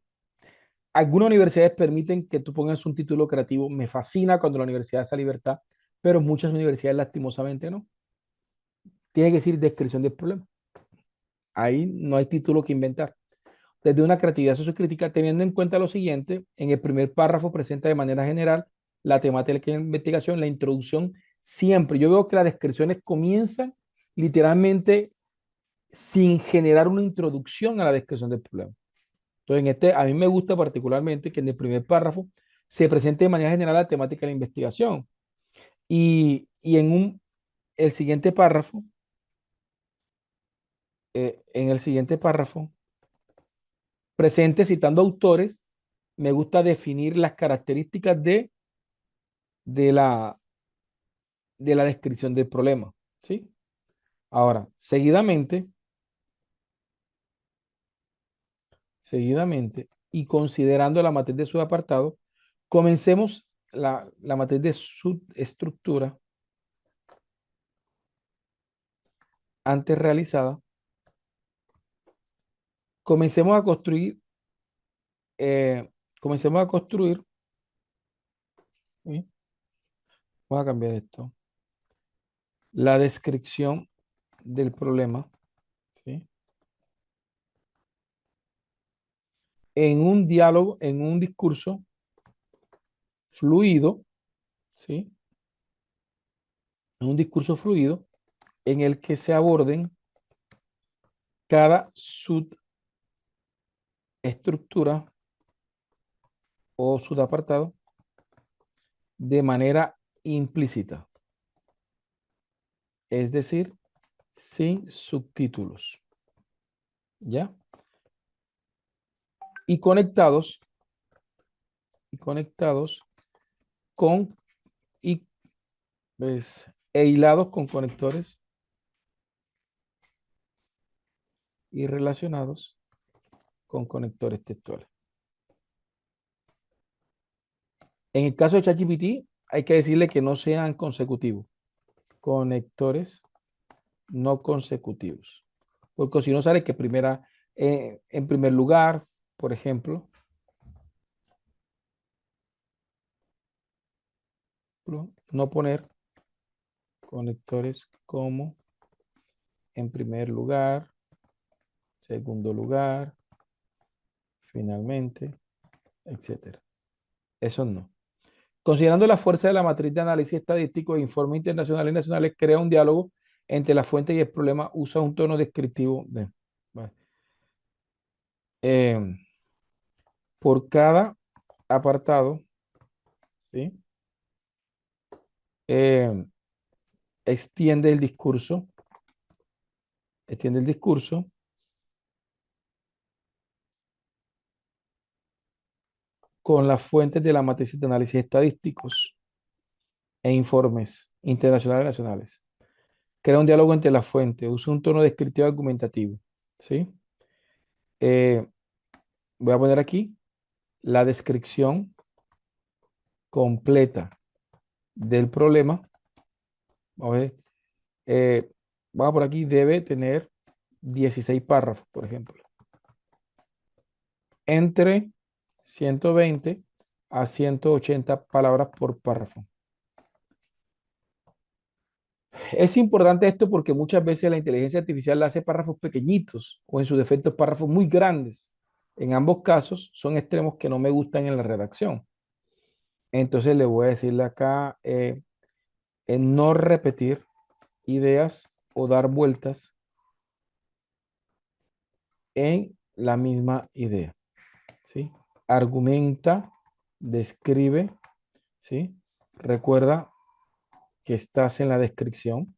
Algunas universidades permiten que tú pongas un título creativo. Me fascina cuando la universidad da esa libertad, pero muchas universidades lastimosamente no. Tiene que decir descripción del problema. Ahí no hay título que inventar. Desde una creatividad sociocrítica, teniendo en cuenta lo siguiente, en el primer párrafo presenta de manera general la temática de la investigación, la introducción siempre. Yo veo que las descripciones comienzan literalmente sin generar una introducción a la descripción del problema. Entonces, a mí me gusta particularmente que en el primer párrafo se presente de manera general la temática de la investigación. Y el siguiente párrafo, en el siguiente párrafo, presente citando autores, me gusta definir las características de la, de la descripción del problema. ¿Sí? Ahora, seguidamente, y considerando la matriz de subapartado, comencemos la matriz de subestructura antes realizada. Comencemos a construir, eh, comencemos a construir, ¿sí? Voy a cambiar esto, la descripción del problema, ¿sí? En un diálogo, en un discurso fluido, ¿sí? En un discurso fluido en el que se aborden cada subestructura o subapartado de manera implícita, es decir, sin subtítulos, ¿ya? Y conectados con y pues, e hilados con conectores y relacionados con conectores textuales. En el caso de ChatGPT, hay que decirle que no sean consecutivos, conectores no consecutivos. Porque si no sale que en primer lugar, por ejemplo, no poner conectores como en primer lugar, segundo lugar, finalmente, etcétera. Eso no. Considerando la fuerza de la matriz de análisis estadístico e informes internacionales y nacionales, crea un diálogo entre la fuente y el problema, usa un tono descriptivo de... Vale. Por cada apartado, ¿sí? Eh, extiende el discurso, con las fuentes de la matriz de análisis estadísticos e informes internacionales y nacionales. Crea un diálogo entre las fuentes, usa un tono descriptivo argumentativo, ¿sí? Eh, voy a poner aquí la descripción completa del problema. Vamos a ver, vamos por aquí, debe tener 16 párrafos, por ejemplo. Entre 120 a 180 palabras por párrafo. Es importante esto porque muchas veces la inteligencia artificial hace párrafos pequeñitos o en su defecto párrafos muy grandes. En ambos casos son extremos que no me gustan en la redacción. Entonces le voy a decirle acá en no repetir ideas o dar vueltas en la misma idea. ¿Sí? argumenta, describe, ¿sí? Recuerda que estás en la descripción,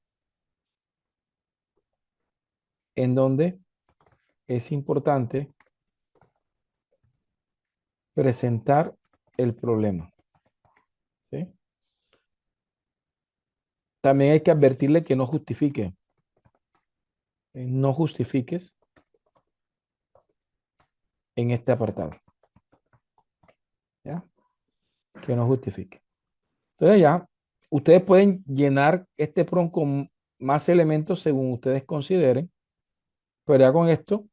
en donde es importante presentar el problema, ¿sí? También hay que advertirle que no justifique. No justifiques en este apartado, ¿ya? Que no justifique. Entonces ya, ustedes pueden llenar este prompt con más elementos según ustedes consideren, pero ya con esto,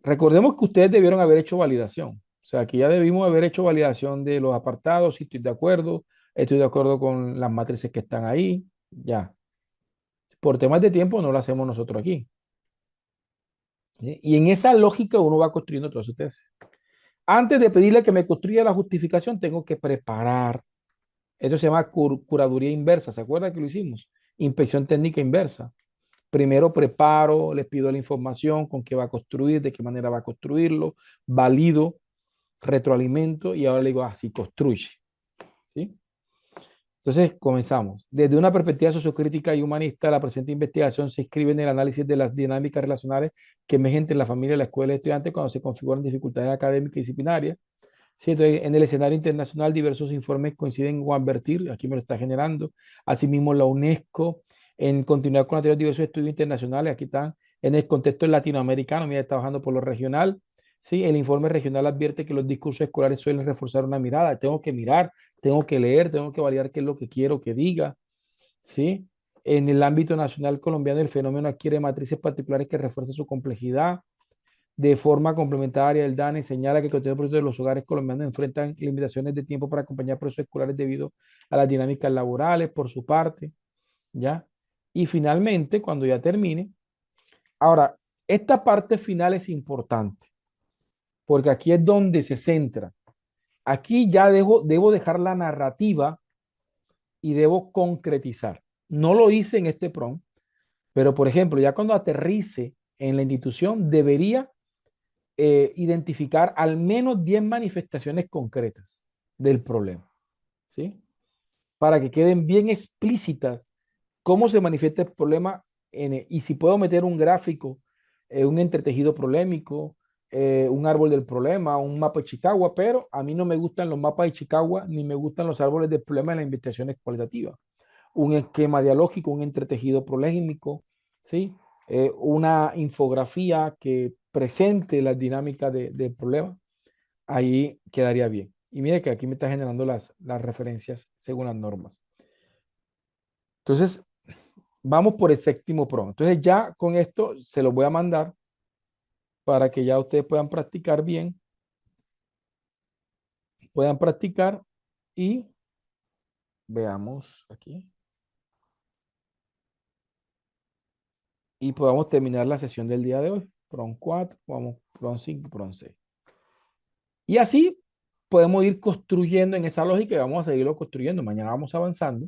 recordemos que ustedes debieron haber hecho validación. O sea, que ya debimos haber hecho validación de los apartados, si estoy de acuerdo con las matrices que están ahí, ya. Por temas de tiempo no lo hacemos nosotros aquí. ¿Sí? Y en esa lógica uno va construyendo todas sus tesis. Antes de pedirle que me construya la justificación, tengo que preparar. Esto se llama curaduría inversa. ¿Se acuerdan que lo hicimos? Inspección técnica inversa. Primero preparo, les pido la información, con qué va a construir, de qué manera va a construirlo, valido, retroalimento y ahora le digo, así construye. ¿Sí? Entonces, comenzamos. Desde una perspectiva sociocrítica y humanista, la presente investigación se inscribe en el análisis de las dinámicas relacionales que emergen entre la familia, la escuela y el estudiante cuando se configuran dificultades académicas y disciplinarias. Sí, entonces, en el escenario internacional, diversos informes coinciden o advertir, aquí me lo está generando, asimismo la UNESCO, en continuidad con anteriores diversos estudios internacionales, aquí están, en el contexto latinoamericano, mira, está bajando por lo regional, sí, el informe regional advierte que los discursos escolares suelen reforzar una mirada, tengo que mirar, tengo que leer, tengo que validar qué es lo que quiero que diga, sí, en el ámbito nacional colombiano el fenómeno adquiere matrices particulares que refuerzan su complejidad, de forma complementaria, el DANE señala que el contenido de los hogares colombianos enfrentan limitaciones de tiempo para acompañar procesos escolares debido a las dinámicas laborales, por su parte, ¿ya? Y finalmente, cuando ya termine, ahora, esta parte final es importante, porque aquí es donde se centra. Aquí ya debo dejar la narrativa y debo concretizar. No lo hice en este prompt, pero por ejemplo, ya cuando aterrice en la institución, debería identificar al menos 10 manifestaciones concretas del problema, ¿sí? Para que queden bien explícitas cómo se manifiesta el problema y si puedo meter un gráfico, un entretejido problemático, un árbol del problema, un mapa de Chicago, pero a mí no me gustan los mapas de Chicago ni me gustan los árboles del problema en las investigaciones cualitativas. Un esquema dialógico, un entretejido problemático, ¿sí? Una infografía que presente las dinámicas del problema, ahí quedaría bien. Y mire que aquí me está generando las referencias según las normas. Entonces, vamos por el séptimo prompt. Entonces, ya con esto se los voy a mandar para que ya ustedes puedan practicar bien, puedan practicar y veamos aquí. Y podamos terminar la sesión del día de hoy. Prompt 4, vamos, prompt 5, prompt 6. Y así podemos ir construyendo en esa lógica y vamos a seguirlo construyendo. Mañana vamos avanzando.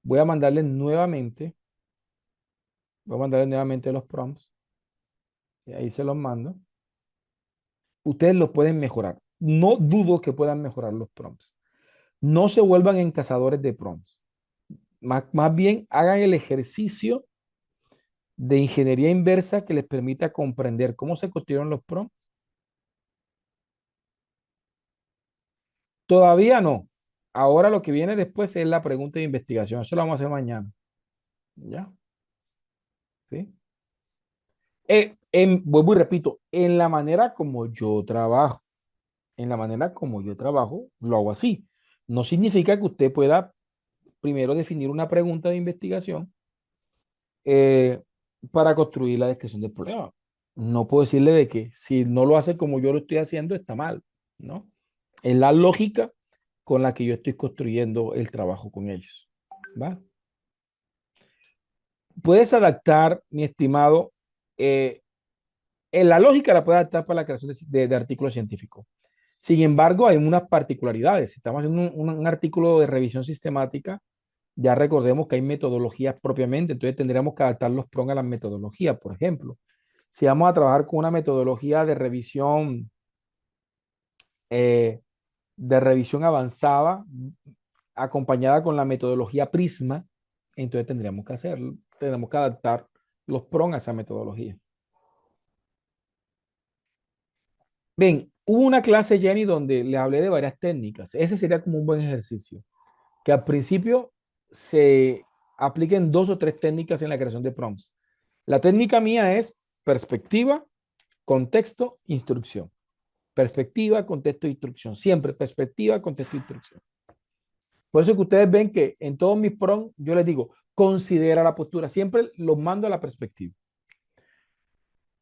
Voy a mandarles nuevamente, los prompts. Y ahí se los mando. Ustedes los pueden mejorar. No dudo que puedan mejorar los prompts. No se vuelvan en cazadores de prompts. Más bien hagan el ejercicio de ingeniería inversa que les permita comprender cómo se construyeron los prompts. Todavía no. Ahora lo que viene después es la pregunta de investigación. Eso lo vamos a hacer mañana. ¿Ya? ¿Sí? Vuelvo y repito, en la manera como yo trabajo, lo hago así. No significa que usted pueda primero definir una pregunta de investigación eh, para construir la descripción del problema. No puedo decirle de que si no lo hace como yo lo estoy haciendo, está mal, ¿no? Es la lógica con la que yo estoy construyendo el trabajo con ellos. ¿Va? Puedes adaptar, mi estimado, en la lógica la puedes adaptar para la creación de artículos científicos. Sin embargo, hay unas particularidades. Si estamos haciendo un artículo de revisión sistemática, ya recordemos que hay metodologías propiamente, entonces tendríamos que adaptar los PRON a las metodologías. Por ejemplo, si vamos a trabajar con una metodología de revisión eh, de revisión avanzada, acompañada con la metodología Prisma, entonces tendríamos que hacerlo, tenemos que adaptar los PRON a esa metodología. Bien, hubo una clase, Jenny, donde le hablé de varias técnicas. Ese sería como un buen ejercicio, que al principio se apliquen 2 o 3 técnicas en la creación de prompts. La técnica mía es perspectiva, contexto, instrucción. Perspectiva, contexto, instrucción. Siempre perspectiva, contexto, instrucción. Por eso que ustedes ven que en todos mis prompts yo les digo, considera la postura. Siempre los mando a la perspectiva.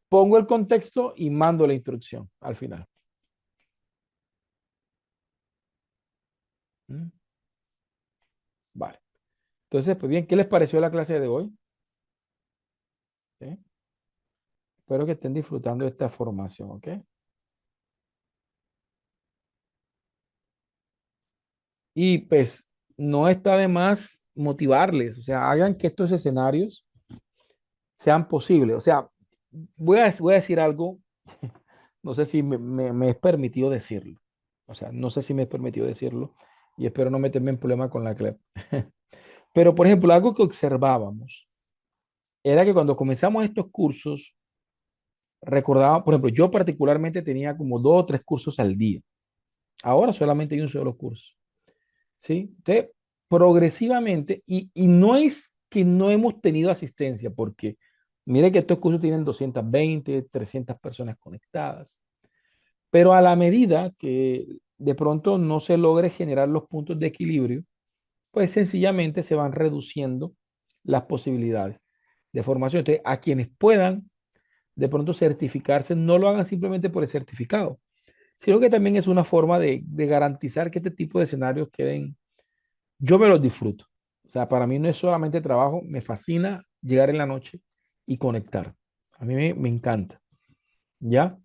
Pongo el contexto y mando la instrucción al final. ¿Mm? Vale. Entonces, pues bien, ¿qué les pareció la clase de hoy? ¿Sí? Espero que estén disfrutando de esta formación, ¿ok? Y pues no está de más motivarles, o sea, hagan que estos escenarios sean posibles. O sea, voy a decir algo, no sé si me es permitido decirlo. O sea, no sé si me es permitido decirlo y espero no meterme en problema con la CLEP. Pero, por ejemplo, algo que observábamos era que cuando comenzamos estos cursos, recordaba, por ejemplo, yo particularmente tenía como 2 o 3 cursos al día. Ahora solamente hay un solo curso. ¿Sí? Entonces, progresivamente, y no es que no hemos tenido asistencia, porque mire que estos cursos tienen 220, 300 personas conectadas, pero a la medida que de pronto no se logre generar los puntos de equilibrio, pues sencillamente se van reduciendo las posibilidades de formación. Entonces, a quienes puedan de pronto certificarse, no lo hagan simplemente por el certificado, sino que también es una forma de garantizar que este tipo de escenarios queden. Yo me los disfruto. O sea, para mí no es solamente trabajo, me fascina llegar en la noche y conectar. A mí me encanta. ¿Ya?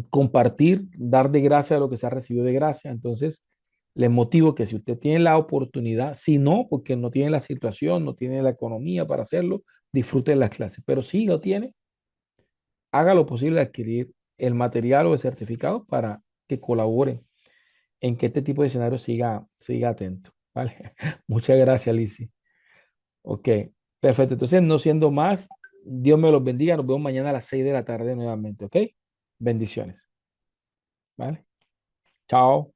Compartir, dar de gracia a lo que se ha recibido de gracia. Entonces, les motivo que si usted tiene la oportunidad, si no, porque no tiene la situación, no tiene la economía para hacerlo, disfrute de las clases. Pero si lo tiene, haga lo posible de adquirir el material o el certificado para que colabore en que este tipo de escenario siga atento. ¿Vale? Muchas gracias, Lizzy. Ok, perfecto. Entonces, no siendo más, Dios me los bendiga. Nos vemos mañana a las 6 de la tarde nuevamente, ¿ok? Bendiciones. ¿Vale? Chao.